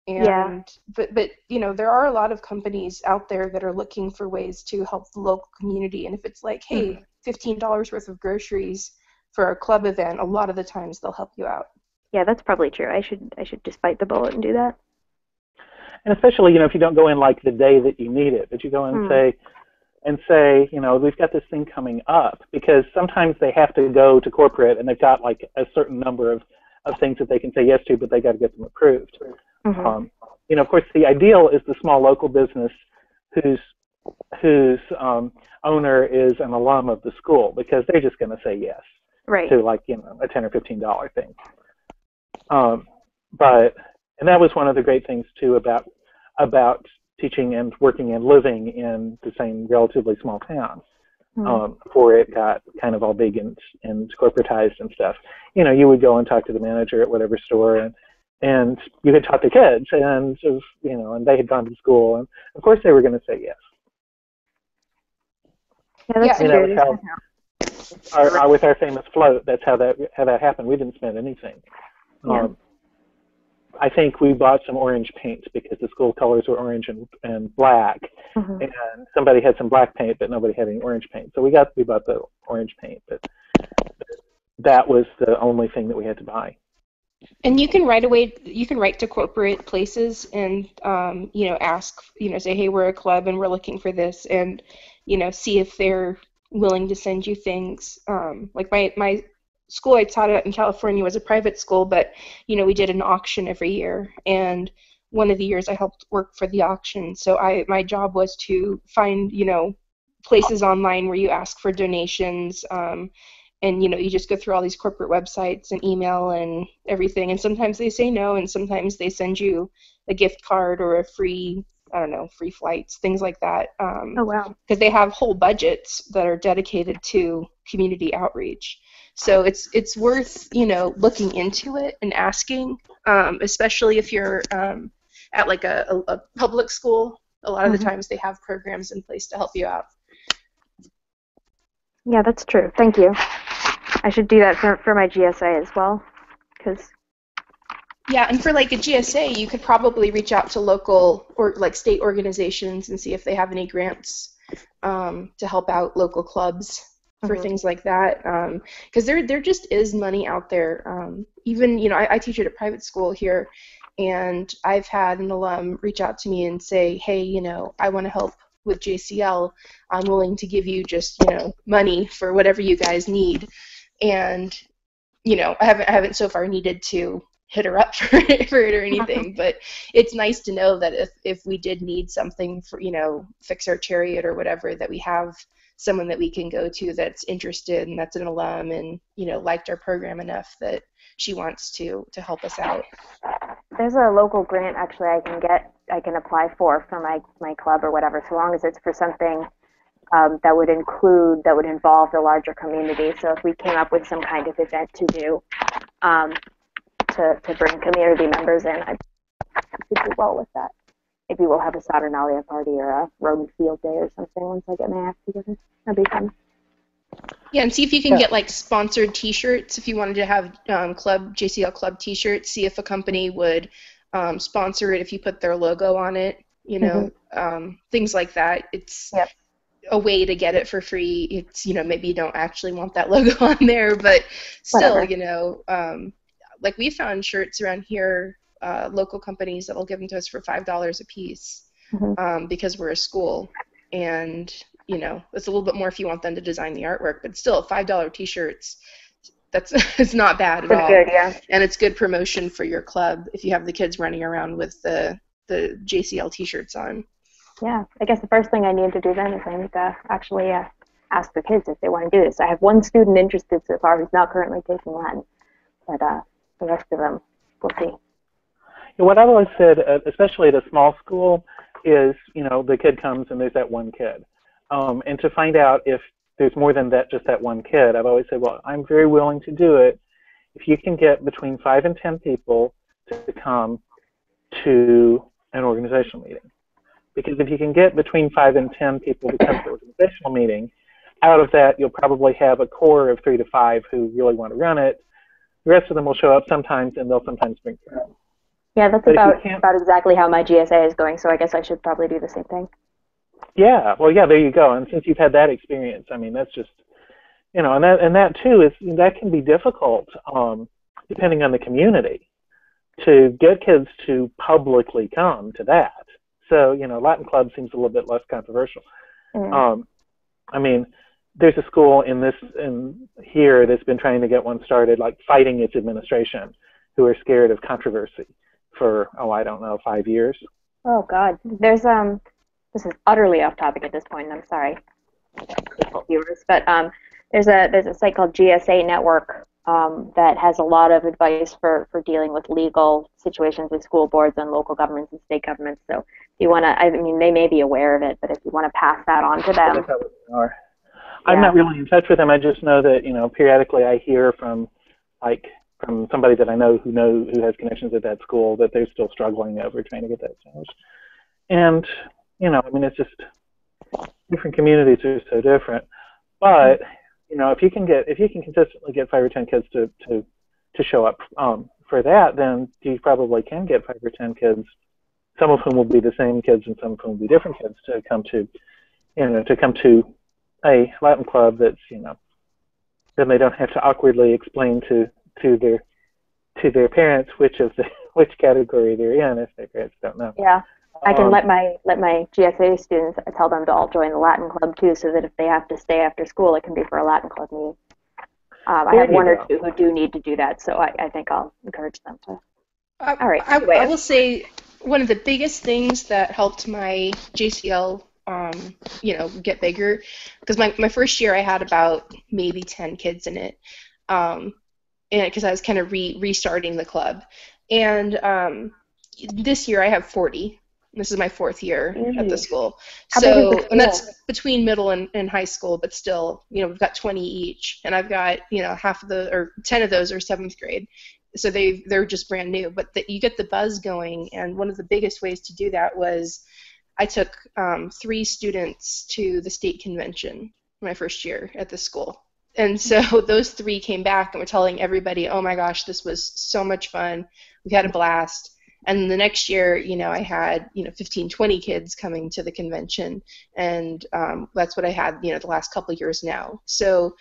And, but there are a lot of companies out there that are looking for ways to help the local community, and if it's hey, $15 worth of groceries for a club event, a lot of the times they'll help you out. Yeah, that's probably true. I should just bite the bullet and do that. And especially, if you don't go in the day that you need it, but you go in and say, and say, you know, we've got this thing coming up, because sometimes they have to go to corporate and they've got like a certain number of things that they can say yes to, but they got to get them approved. You know, of course, the ideal is the small local business whose owner is an alum of the school, because they're just going to say yes to, like, you know, a $10 or $15 thing. And that was one of the great things too about teaching and working and living in the same relatively small town. Before it got kind of all big and corporatized and stuff. You know, you would go and talk to the manager at whatever store, and you could talk to kids, and you know, and they had gone to school, and of course they were going to say yes. Yeah, that's true. true. With our famous float, that's how that happened. We didn't spend anything. I think we bought some orange paint because the school colors were orange and black, and somebody had some black paint, but nobody had any orange paint. So we bought the orange paint, but that was the only thing that we had to buy. And you can write to corporate places and you know, ask, you know, say, hey, we're a club and we're looking for this, and you know, see if they're willing to send you things. Like my school I taught at in California was a private school, but you know, we did an auction every year, and one of the years I helped work for the auction. So my job was to find, you know, places online where you ask for donations, and you know, you just go through all these corporate websites and email and everything, and sometimes they say no, and sometimes they send you a gift card or a free, I don't know, free flights, things like that. Oh, wow. Because they have whole budgets that are dedicated to community outreach. So it's worth, you know, looking into it and asking, especially if you're at like a public school. A lot of the times they have programs in place to help you out. Yeah, that's true. Thank you. I should do that for my GSA as well, because. Yeah, and for like a GSA, you could probably reach out to local or like state organizations and see if they have any grants to help out local clubs for things like that. Because there just is money out there. Even, you know, I teach at a private school here, and I've had an alum reach out to me and say, hey, you know, I want to help with JCL. I'm willing to give you just, you know, money for whatever you guys need. And, you know, I haven't so far needed to hit her up for it or anything, but it's nice to know that if we did need something for, you know, fix our chariot or whatever, that we have someone that we can go to that's interested and that's an alum and, you know, liked our program enough that she wants to help us out. There's a local grant actually I can apply for my club or whatever, so long as it's for something that would involve the larger community. So if we came up with some kind of event to do, to bring community members in, I could do well with that. Maybe we'll have a Saturnalia party or a Roman field day or something once I get my act together. That'd be fun. Yeah, and see if you can get like sponsored T-shirts. If you wanted to have JCL Club T-shirts, see if a company would sponsor it if you put their logo on it. You know, things like that. It's a way to get it for free. It's, you know, maybe you don't actually want that logo on there, but still, whatever. You know, like we found shirts around here, local companies that will give them to us for $5 a piece because we're a school, and you know, it's a little bit more if you want them to design the artwork, but still $5 T-shirts, it's not bad at all. Good, yeah. And it's good promotion for your club if you have the kids running around with the JCL T-shirts on. Yeah, I guess the first thing I need to do then is I need to actually ask the kids if they want to do this. I have one student interested so far who's not currently taking Latin, but the rest of them, we'll see. What I've always said, especially at a small school, is, you know, the kid comes and there's that one kid. And to find out if there's more than that, just that one kid, I've always said, well, I'm very willing to do it if you can get between 5 and 10 people to come to an organizational meeting. Because if you can get between 5 and 10 people to come to an organizational meeting, out of that you'll probably have a core of 3 to 5 who really want to run it. The rest of them will show up sometimes, and they'll sometimes bring friends. Yeah, that's about exactly how my GSA is going, so I guess I should probably do the same thing. Yeah, well, yeah, there you go. And since you've had that experience, I mean, that's just, you know, and that too that can be difficult, depending on the community, to get kids to publicly come to that. So, you know, Latin Club seems a little bit less controversial. I mean, there's a school in here that's been trying to get one started, like fighting its administration, who are scared of controversy for, oh, I don't know, 5 years. Oh God, there's this is utterly off topic at this point, and I'm sorry, viewers, but there's a site called GSA Network that has a lot of advice for dealing with legal situations with school boards and local governments and state governments. So if you want to, I mean, they may be aware of it, but if you want to pass that on to them. I'm not really in touch with them. I just know that, periodically I hear from somebody that I know who has connections at that school that they're still struggling over trying to get that changed. And, I mean, it's just different communities are so different. But, if you can consistently get 5 or 10 kids to show up for that, then you probably can get 5 or 10 kids, some of whom will be the same kids and some of whom will be different kids, to come to a Latin club that's, then they don't have to awkwardly explain to their parents which category they're in if their parents don't know. Yeah, I can let my GSA students, I tell them to all join the Latin club too, so that if they have to stay after school, it can be for a Latin club meeting. I have one or two who do need to do that, so I think I'll encourage them to. All right. I will say one of the biggest things that helped my JCL get bigger, because my first year I had about maybe 10 kids in it, and because I was kind of restarting the club, and this year I have 40. This is my 4th year at the school. So, and that's between middle and high school, but still, we've got 20 each, and I've got, half of or 10 of those are 7th grade. So they're just brand new, but you get the buzz going, and one of the biggest ways to do that was I took 3 students to the state convention my first year at the school. And so those 3 came back and were telling everybody, oh my gosh, this was so much fun. We had a blast. And the next year, I had, 15, 20 kids coming to the convention. And that's what I had, the last couple of years now. So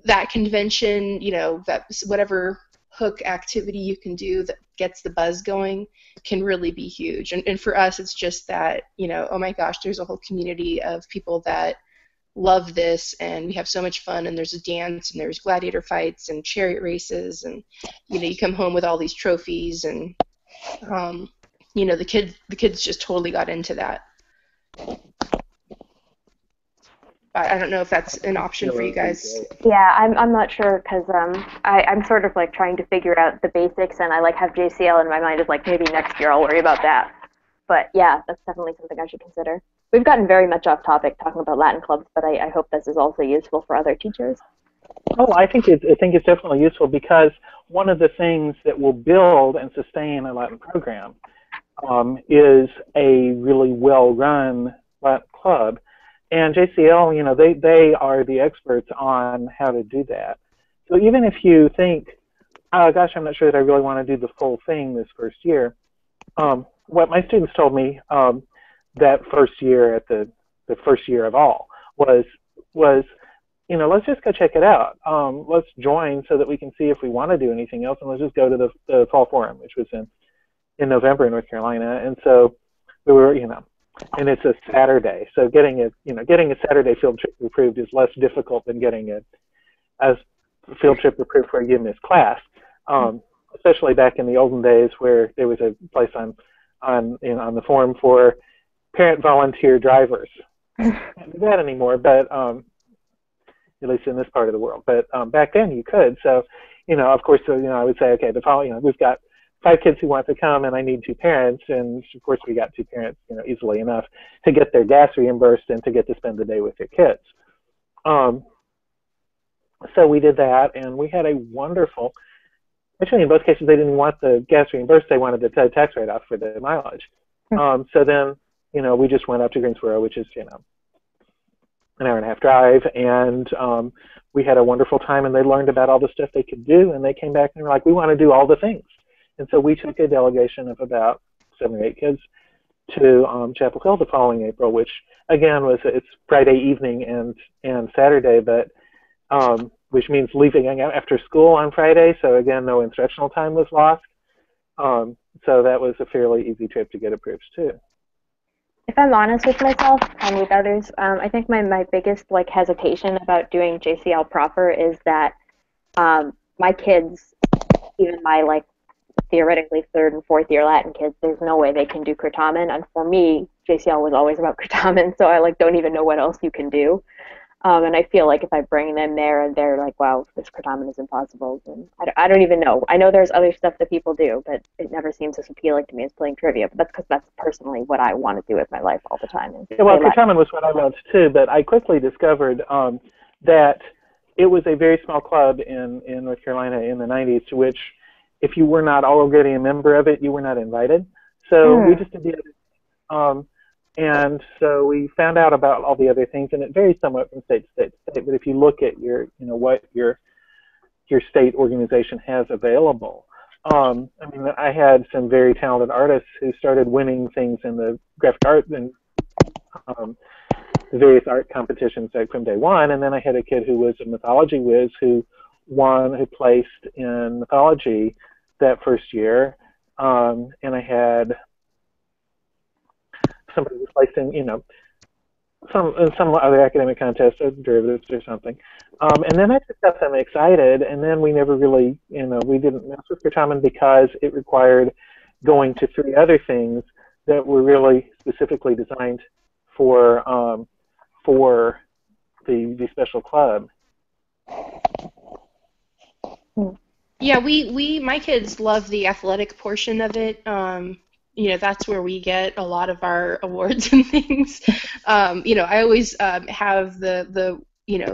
that convention, that whatever hook activity you can do that gets the buzz going can really be huge. And for us, it's just that, oh my gosh, there's a whole community of people that love this, and we have so much fun, and there's a dance, and there's gladiator fights and chariot races, and, you come home with all these trophies, and, the kids just totally got into that. I don't know if that's an option for you guys. Yeah, I'm not sure, because I'm sort of like trying to figure out the basics, and I have JCL in my mind of maybe next year I'll worry about that. But yeah, that's definitely something I should consider. We've gotten very much off topic talking about Latin clubs, but I hope this is also useful for other teachers. Oh, I think it's definitely useful, because one of the things that will build and sustain a Latin program is a really well-run Latin club. And JCL, they are the experts on how to do that. So even if you think, oh gosh, I'm not sure that I really want to do the full thing this first year, what my students told me that first year at the first year of all was let's just go check it out. Let's join so that we can see if we want to do anything else, and let's just go to the Fall Forum, which was in November in North Carolina. And so we were, and it's a Saturday, so getting a Saturday field trip approved is less difficult than getting a field trip approved where you miss class, especially back in the olden days where there was a place on the forum for parent volunteer drivers. Can't do that anymore, but at least in this part of the world. But back then you could. So, of course, I would say, okay, we've got 5 kids who want to come, and I need 2 parents, and of course we got 2 parents, easily enough to get their gas reimbursed and to get to spend the day with their kids. So we did that, and we had a wonderful. Actually, in both cases, they didn't want the gas reimbursed; they wanted the tax write-off for the mileage. So then, we just went up to Greensboro, which is, an hour and a half drive, and we had a wonderful time, and they learned about all the stuff they could do, and they came back and were like, we want to do all the things. And so we took a delegation of about 7 or 8 kids to Chapel Hill the following April, which again it's Friday evening and Saturday, but which means leaving after school on Friday. So again, no instructional time was lost. So that was a fairly easy trip to get approved too. If I'm honest with myself and with others, I think my biggest like hesitation about doing JCL proper is that my kids, even my like theoretically third and fourth year Latin kids, there's no way they can do Kurtamen. And for me, JCL was always about Kurtamen, so I like don't even know what else you can do. And I feel like if I bring them there and they're like, wow, this Kurtamen is impossible, then I don't even know. I know there's other stuff that people do, but it never seems as appealing to me as playing trivia. But that's because that's personally what I want to do with my life all the time. Yeah, well, Kurtamen was what I loved too, but I quickly discovered that it was a very small club in North Carolina in the 90s, to which if you were not already a member of it, you were not invited. So we just did the other. And so we found out about all the other things, and it varies somewhat from state to state to state. But if you look at your, what your state organization has available, I mean, I had some very talented artists who started winning things in the graphic art and the various art competitions like from day one. And then I had a kid who was a mythology whiz who placed in mythology that first year. And I had somebody who placed in, some other academic contest or derivatives or something. And then I just got them excited, and then we never really, we didn't mess with Kurtamen because it required going to 3 other things that were really specifically designed for the special club. Yeah, my kids love the athletic portion of it. That's where we get a lot of our awards and things. I always have the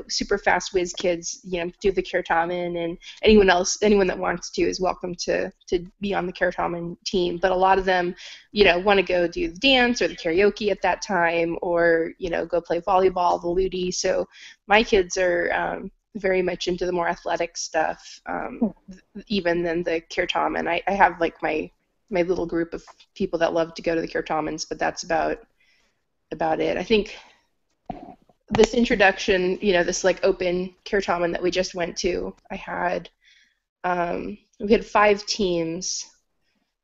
super fast whiz kids, do the Kurtamen, and anyone that wants to is welcome to be on the Kurtamen team. But a lot of them, want to go do the dance or the karaoke at that time, or go play volleyball, the ludi. So my kids are very much into the more athletic stuff, even than the Kurtamen. I have like my little group of people that love to go to the Kurtamens, but that's about it. I think this introduction, this like open Kurtamen that we just went to, we had 5 teams,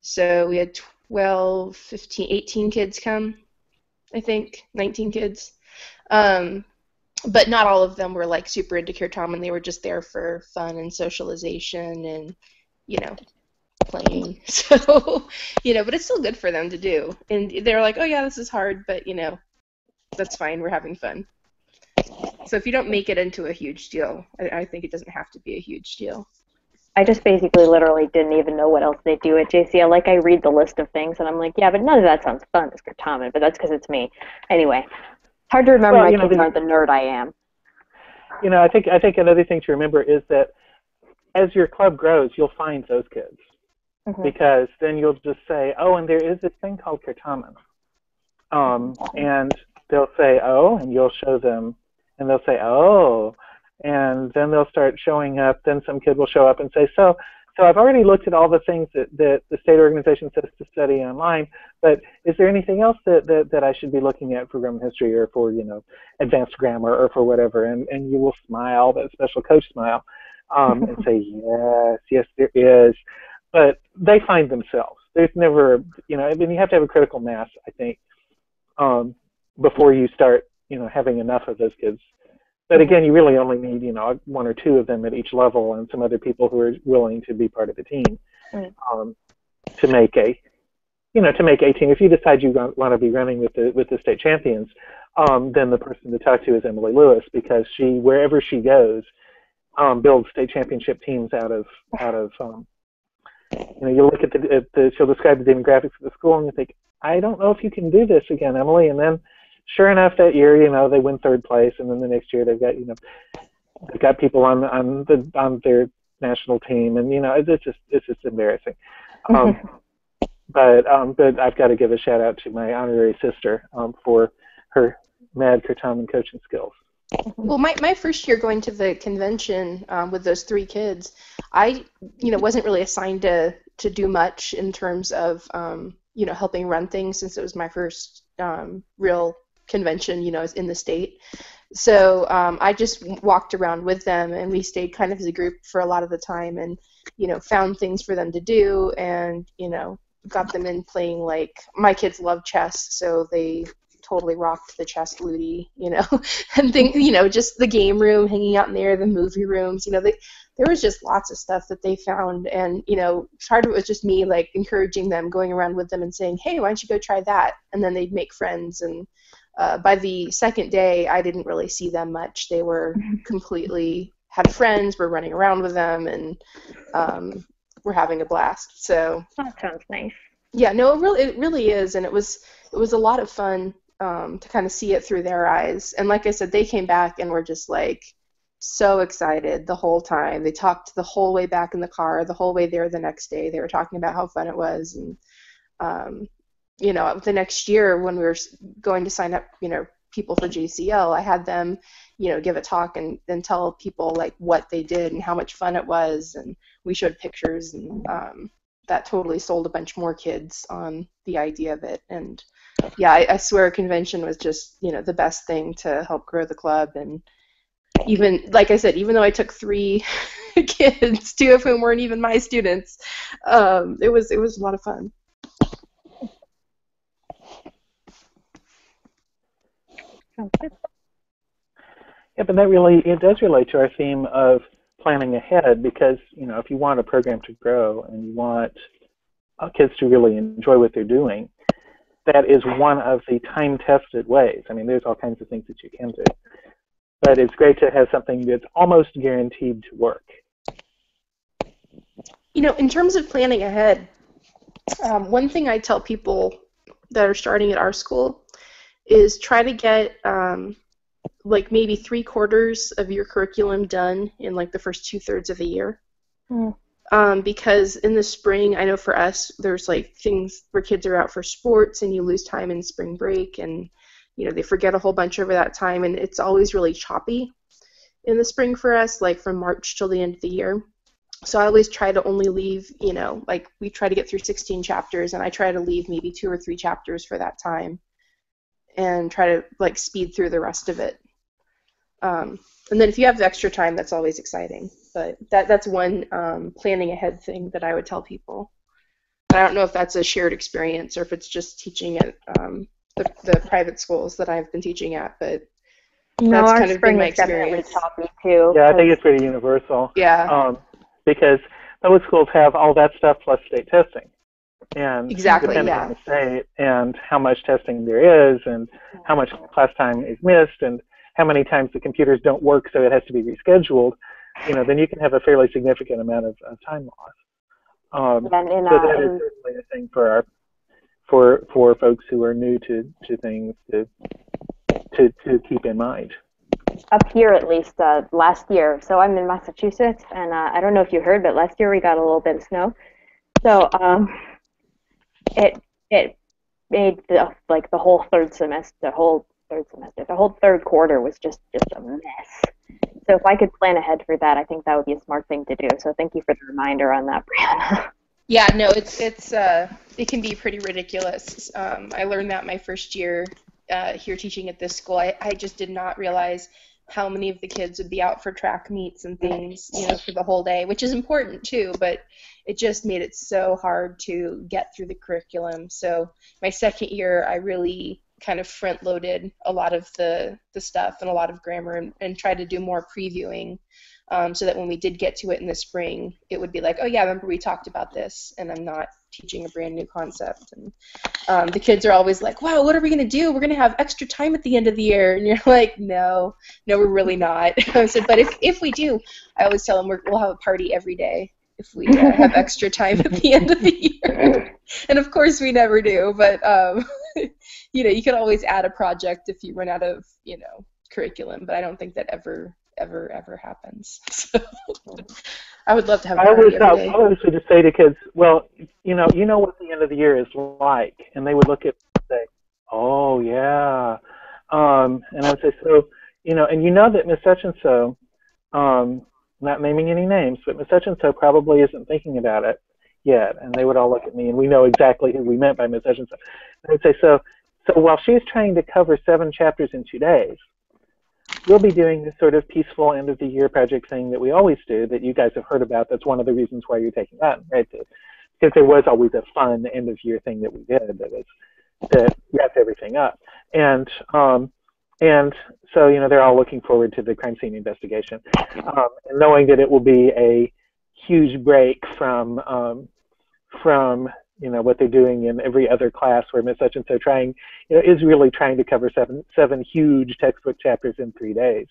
so we had 12, 15, 18 kids come, I think, 19 kids. But not all of them were like super into Kurtamen. They were just there for fun and socialization and, playing. So, but it's still good for them to do. And they're like, oh yeah, this is hard, but that's fine. We're having fun. So if you don't make it into a huge deal, I think it doesn't have to be a huge deal. I just basically literally didn't even know what else they do at JCL. Like, I read the list of things, and I'm like, yeah, but none of that sounds fun as Kurtamen, but that's because it's me. Anyway, hard to remember my kids aren't the nerd I am. I think another thing to remember is that as your club grows, you'll find those kids. Because then you'll just say, oh, and there is this thing called Kurtamen. And they'll say, oh, and you'll show them, and they'll say, oh, and then they'll start showing up. Then some kid will show up and say, so I've already looked at all the things that the state organization says to study online, but is there anything else that I should be looking at for grammar history or for, advanced grammar or for whatever? And you will smile, that special coach smile, and say, yes, there is. But they find themselves. There's never, I mean, you have to have a critical mass, I think, before you start, having enough of those kids. But again, you really only need, 1 or 2 of them at each level, and some other people who are willing to be part of the team to make a team. If you decide you want to be running with the state champions, then the person to talk to is Emily Lewis, because she, wherever she goes, builds state championship teams out of. You look at she'll describe the demographics of the school, and you think, I don't know if you can do this again, Emily. And then, sure enough, that year, they win 3rd place, and then the next year they've got people on their national team, and it's just embarrassing. But I've got to give a shout out to my honorary sister for her mad Kurtamen coaching skills. Well, my first year going to the convention with those 3 kids, I wasn't really assigned to do much in terms of helping run things, since it was my first real convention in the state. So I just walked around with them, and we stayed kind of as a group for a lot of the time, and found things for them to do, and got them in playing, like, my kids love chess, so they totally rocked the chess lootie, and things, just the game room, hanging out in there, the movie rooms, there was just lots of stuff that they found, and, part of it was just me, like, encouraging them, going around with them and saying, hey, why don't you go try that, and then they'd make friends, and by the second day, I didn't really see them much. They were completely, had friends, were running around with them, and were having a blast, so. That sounds nice. Yeah, no, it really is, and it was a lot of fun to kind of see it through their eyes. And like I said, they came back and were just like so excited the whole time. They talked the whole way back in the car, the whole way there the next day. They were talking about how fun it was. And, the next year when we were going to sign up, people for JCL, I had them, give a talk and tell people like what they did and how much fun it was. And we showed pictures, and that totally sold a bunch more kids on the idea of it. And yeah, I swear convention was just, the best thing to help grow the club. And even, like I said, even though I took 3 kids, 2 of whom weren't even my students, it was a lot of fun. Yeah, but it does relate to our theme of planning ahead, because, if you want a program to grow and you want kids to really enjoy what they're doing, that is one of the time-tested ways. I mean, there's all kinds of things that you can do. But it's great to have something that's almost guaranteed to work. In terms of planning ahead, one thing I tell people that are starting at our school is try to get like maybe 3/4 of your curriculum done in like the first 2/3 of the year. Because in the spring, I know for us, there's like things where kids are out for sports and you lose time in spring break, and they forget a whole bunch over that time, and it's always really choppy in the spring for us, like from March till the end of the year. So I always try to only leave, like we try to get through 16 chapters, and I try to leave maybe 2 or 3 chapters for that time and try to like speed through the rest of it. And then if you have the extra time, that's always exciting. But that's one planning ahead thing that I would tell people. I don't know if that's a shared experience or if it's just teaching at the private schools that I've been teaching at, but that's kind of been my experience. Too. Yeah, I think it's pretty universal. Yeah. Because public schools have all that stuff plus state testing. And exactly, depending on the state and how much testing there is and how much class time is missed and how many times the computers don't work so it has to be rescheduled, then you can have a fairly significant amount of time loss. So that is certainly a thing for folks who are new to things to keep in mind. Up here, at least, last year. So I'm in Massachusetts, and I don't know if you heard, but last year we got a little bit of snow. So it made the whole third quarter was just a mess. So if I could plan ahead for that, I think that would be a smart thing to do. So thank you for the reminder on that, Brianna. Yeah, no, it can be pretty ridiculous. I learned that my first year here teaching at this school. I just did not realize how many of the kids would be out for track meets and things, for the whole day, which is important too, but it just made it so hard to get through the curriculum. So my second year, I really kind of front-loaded a lot of the stuff and a lot of grammar and tried to do more previewing so that when we did get to it in the spring, it would be like, oh yeah, remember we talked about this, and I'm not teaching a brand new concept. And the kids are always like, wow, what are we going to do? We're going to have extra time at the end of the year. And you're like, no, we're really not. I said, but if we do, I always tell them we'll have a party every day if we have extra time at the end of the year. And of course we never do, but you can always add a project if you run out of curriculum, but I don't think that ever happens. So I would love to have a party every day. I always would just say to kids, well, you know what the end of the year is like, and they would look at me and say, oh yeah, and I would say, so and that Miss such and so, not naming any names, but Miss such and so probably isn't thinking about it yet, and they would all look at me, and we know exactly who we meant by Miss such and so. And I would say, so while she's trying to cover 7 chapters in 2 days, we'll be doing this sort of peaceful end of the year project thing that we always do, that you guys have heard about. That's one of the reasons why you're taking Latin, right? To because there was always a fun end of year thing that we did that wrapped everything up. And so, they're all looking forward to the crime scene investigation, and knowing that it will be a huge break from what they're doing in every other class, where Miss Such and So is really trying to cover seven huge textbook chapters in 3 days,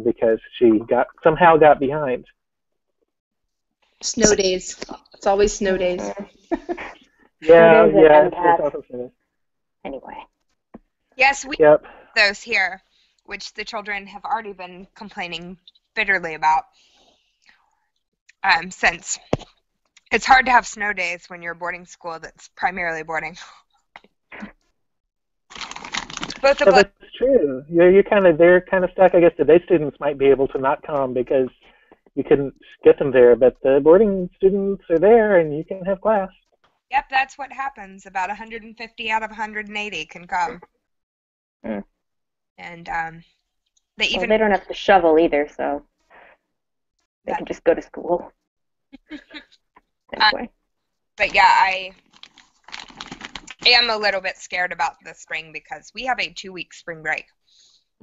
because she somehow got behind. Snow days. It's always snow days. Yeah, Snow days yeah. and It's awesome snow days. Anyway. Yes, we Yep. have those here, which the children have already been complaining bitterly about. Since it's hard to have snow days when you're a boarding school that's primarily boarding. Both of us. That's true. They're kind of stuck. I guess the day students might be able to not come because you couldn't get them there, but the boarding students are there and you can have class. Yep, that's what happens. About 150 out of 180 can come. Mm. And they don't have to shovel either, so they can just go to school. Anyway. But yeah, I am a little bit scared about the spring because we have a 2-week spring break.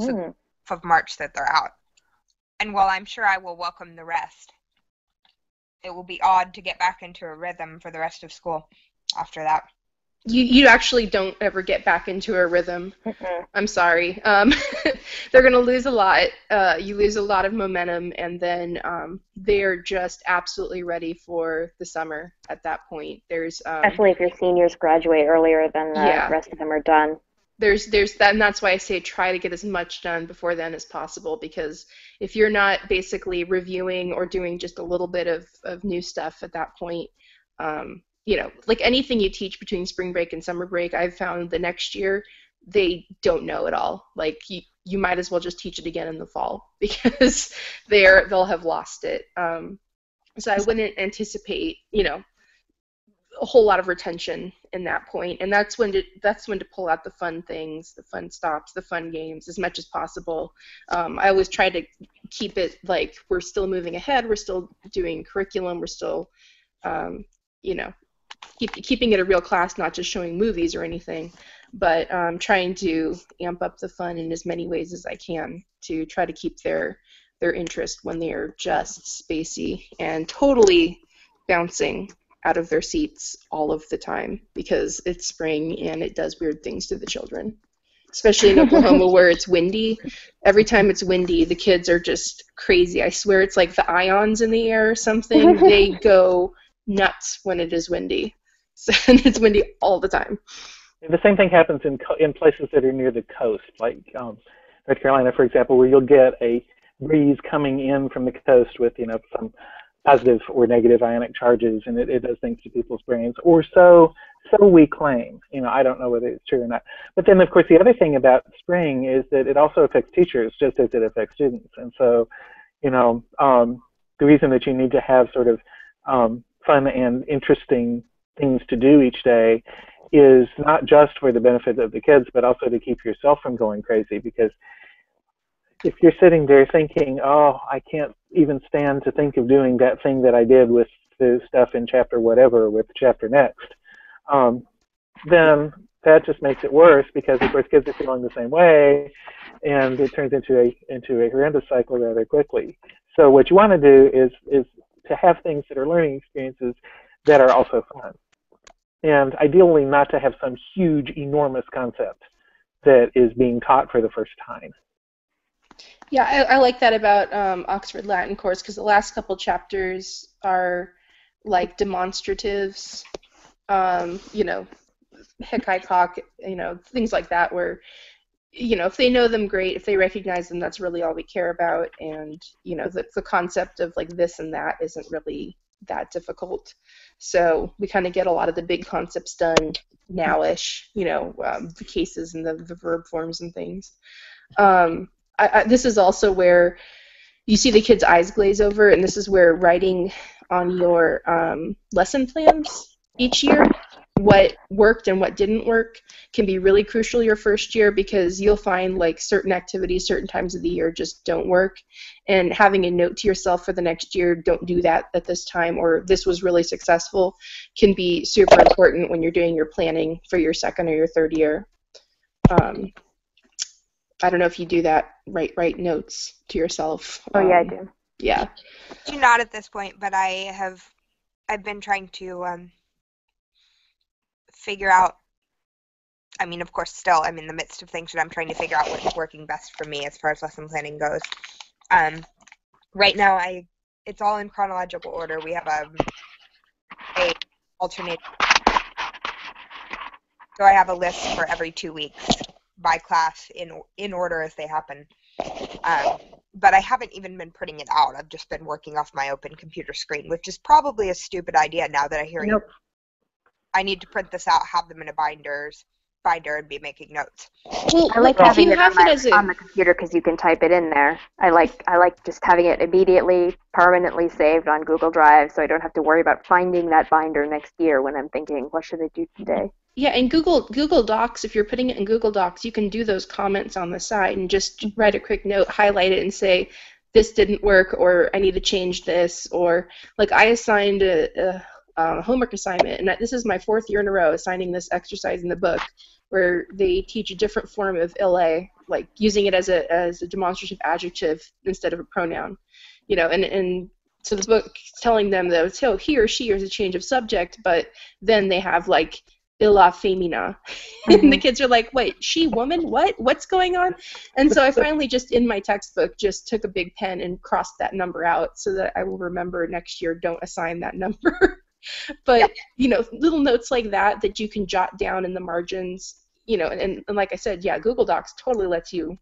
So of March that they're out. And while I'm sure I will welcome the rest, it will be odd to get back into a rhythm for the rest of school after that. You actually don't ever get back into a rhythm. Mm-mm. I'm sorry. They're going to lose a lot. You lose a lot of momentum, and then they're just absolutely ready for the summer at that point. Especially if your seniors graduate earlier than the rest of them are done. There's that, and that's why I say try to get as much done before then as possible, because if you're not basically reviewing or doing just a little bit of new stuff at that point, like anything you teach between spring break and summer break, I've found the next year they don't know it all. Like you might as well just teach it again in the fall because they'll have lost it. So I wouldn't anticipate, a whole lot of retention in that point, and that's when to pull out the fun things, the fun stops, the fun games as much as possible. I always try to keep it like we're still moving ahead, we're still doing curriculum, we're still keeping it a real class, not just showing movies or anything, but trying to amp up the fun in as many ways as I can to try to keep their interest when they're just spacey and totally bouncing out of their seats all of the time because it's spring and it does weird things to the children. Especially in Oklahoma where it's windy. Every time it's windy, the kids are just crazy. I swear it's like the ions in the air or something. They go nuts when it is windy. And it's windy all the time. The same thing happens in places that are near the coast, like North Carolina, for example, where you'll get a breeze coming in from the coast with, some positive or negative ionic charges, and it does things to people's brains, or so we claim. I don't know whether it's true or not. But then, of course, the other thing about spring is that it also affects teachers just as it affects students. And so, the reason that you need to have sort of fun and interesting things to do each day is not just for the benefit of the kids, but also to keep yourself from going crazy, because if you're sitting there thinking, oh, I can't even stand to think of doing that thing that I did with the stuff in chapter whatever with chapter next, then that just makes it worse because, of course, kids are feeling the same way, and it turns into a horrendous cycle rather quickly. So what you want to do is to have things that are learning experiences that are also fun, and ideally not to have some huge, enormous concept that is being taught for the first time. Yeah, I like that about Oxford Latin course because the last couple chapters are like demonstratives, hic haec hoc, things like that where, if they know them, great. If they recognize them, that's really all we care about. And, the concept of like this and that isn't really that difficult. So we kind of get a lot of the big concepts done now-ish, the cases and the verb forms and things. This is also where you see the kids' eyes glaze over, and this is where writing on your lesson plans each year what worked and what didn't work can be really crucial your first year, because you'll find like certain activities, certain times of the year just don't work. And having a note to yourself for the next year, don't do that at this time, or this was really successful, can be super important when you're doing your planning for your second or your third year. I don't know if you do that, write notes to yourself. Oh, yeah, I do. Yeah. Do not at this point, but I've been trying to figure out, I mean, of course, still I'm in the midst of things, but I'm trying to figure out what's working best for me as far as lesson planning goes. Right now, it's all in chronological order. We have a alternate, so I have a list for every 2 weeks by class in order as they happen. But I haven't even been printing it out. I've just been working off my open computer screen, which is probably a stupid idea now that I hear you. I need to print this out, have them in a binder, and be making notes. Well, I like having it on the computer because you can type it in there. I like just having it immediately, permanently saved on Google Drive, so I don't have to worry about finding that binder next year when I'm thinking, what should I do today? Yeah, and Google Docs, if you're putting it in Google Docs, you can do those comments on the side and just write a quick note, highlight it, and say, this didn't work, or I need to change this, or like I assigned a homework assignment, and this is my 4th year in a row assigning this exercise in the book where they teach a different form of illa, like using it as a demonstrative adjective instead of a pronoun, you know, and so the book is telling them that so he or she is a change of subject, but then they have like illa femina, and the kids are like, wait, she woman, what's going on? And so I finally just in my textbook just took a big pen and crossed that number out so that I will remember next year, don't assign that number. But you know, little notes like that you can jot down in the margins, you know, and like I said, yeah, Google Docs totally lets you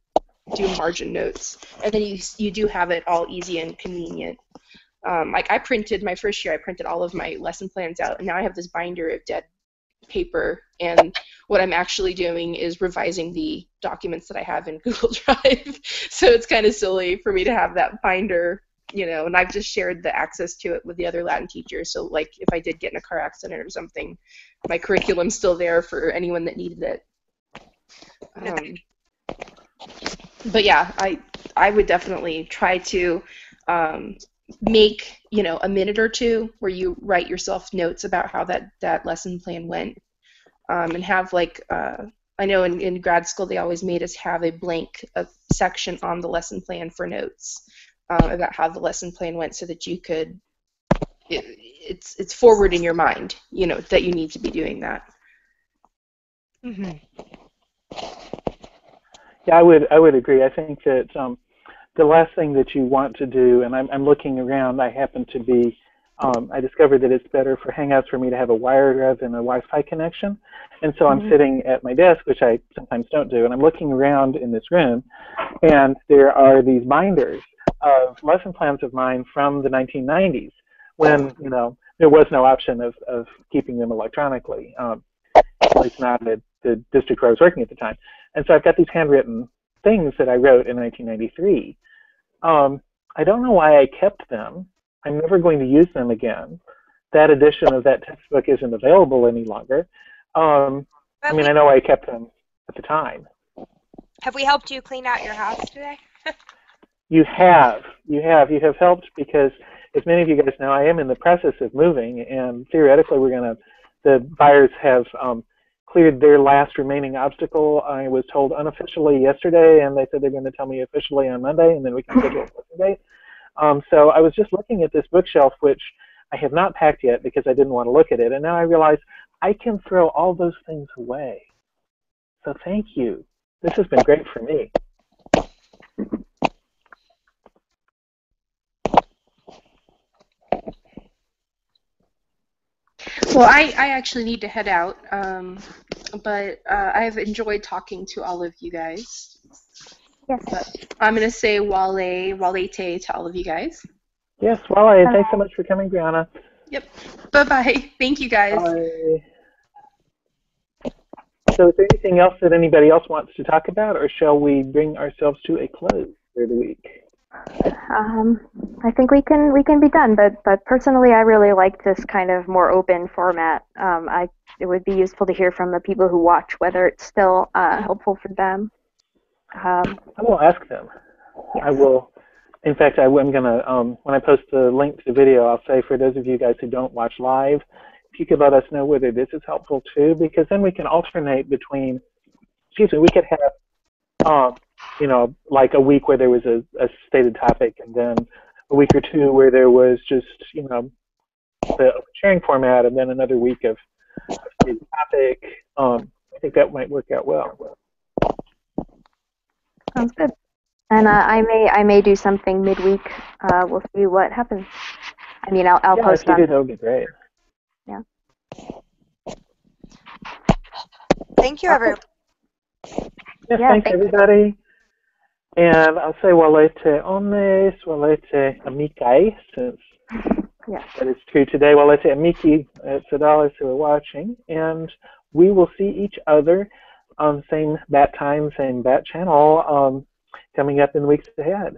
do margin notes, and then you do have it all easy and convenient. Like I printed my first year, I printed all of my lesson plans out, and now I have this binder of dead paper, and what I'm actually doing is revising the documents that I have in Google Drive. So it's kind of silly for me to have that binder, you know, and I've just shared the access to it with the other Latin teachers. So like if I did get in a car accident or something, my curriculum's still there for anyone that needed it. But yeah, I would definitely try to make, you know, a minute or two where you write yourself notes about how that lesson plan went, and have like I know in grad school they always made us have a blank section on the lesson plan for notes about how the lesson plan went, so that you could it's forward in your mind, you know, that you need to be doing that. Mm-hmm. Yeah, I would agree. I think that the last thing that you want to do, and I'm looking around, I happen to be, I discovered that it's better for Hangouts for me to have a wired rather than a Wi-Fi connection. And so I'm sitting at my desk, which I sometimes don't do, and I'm looking around in this room, and there are these binders of lesson plans of mine from the 1990s when, you know, there was no option of keeping them electronically, at least not at the district where I was working at the time. And so I've got these handwritten things that I wrote in 1993. I don't know why I kept them. I'm never going to use them again. That edition of that textbook isn't available any longer. I mean, I know I kept them at the time. Have we helped you clean out your house today? You have helped, because as many of you guys know, I am in the process of moving, and theoretically the buyers have cleared their last remaining obstacle. I was told unofficially yesterday, and they said they're going to tell me officially on Monday, and then we can schedule a closing date. So I was just looking at this bookshelf, which I have not packed yet because I didn't want to look at it, and now I realize I can throw all those things away. So thank you. This has been great for me. Well, I actually need to head out, but I've enjoyed talking to all of you guys. Yes. But I'm going to say walete to all of you guys. Yes, Wale, and thanks so much for coming, Brianna. Yep. Bye-bye. Thank you, guys. Bye. So is there anything else that anybody else wants to talk about, or shall we bring ourselves to a close for the week? I think we can be done, but personally I really like this kind of more open format. I it would be useful to hear from the people who watch whether it's still helpful for them. I will ask them. Yes. I will. In fact, I'm going to, when I post the link to the video, I'll say for those of you guys who don't watch live, if you could let us know whether this is helpful too, because then we can alternate between, we could have, you know, like a week where there was a stated topic, and then a week or two where there was just, you know, the sharing format, and then another week of stated topic. I think that might work out well. Sounds good. And I may do something midweek. We'll see what happens. I mean, I'll post if you on. do, that would be great. Yeah. Thank you, everyone. Yes, Yeah, thanks thank you. everybody. And I'll say walete omnes, walete amicae, since Yes. that is true today. Walete amici, Sedalis who are watching. And we will see each other on the same bat time, same bat channel coming up in the weeks ahead.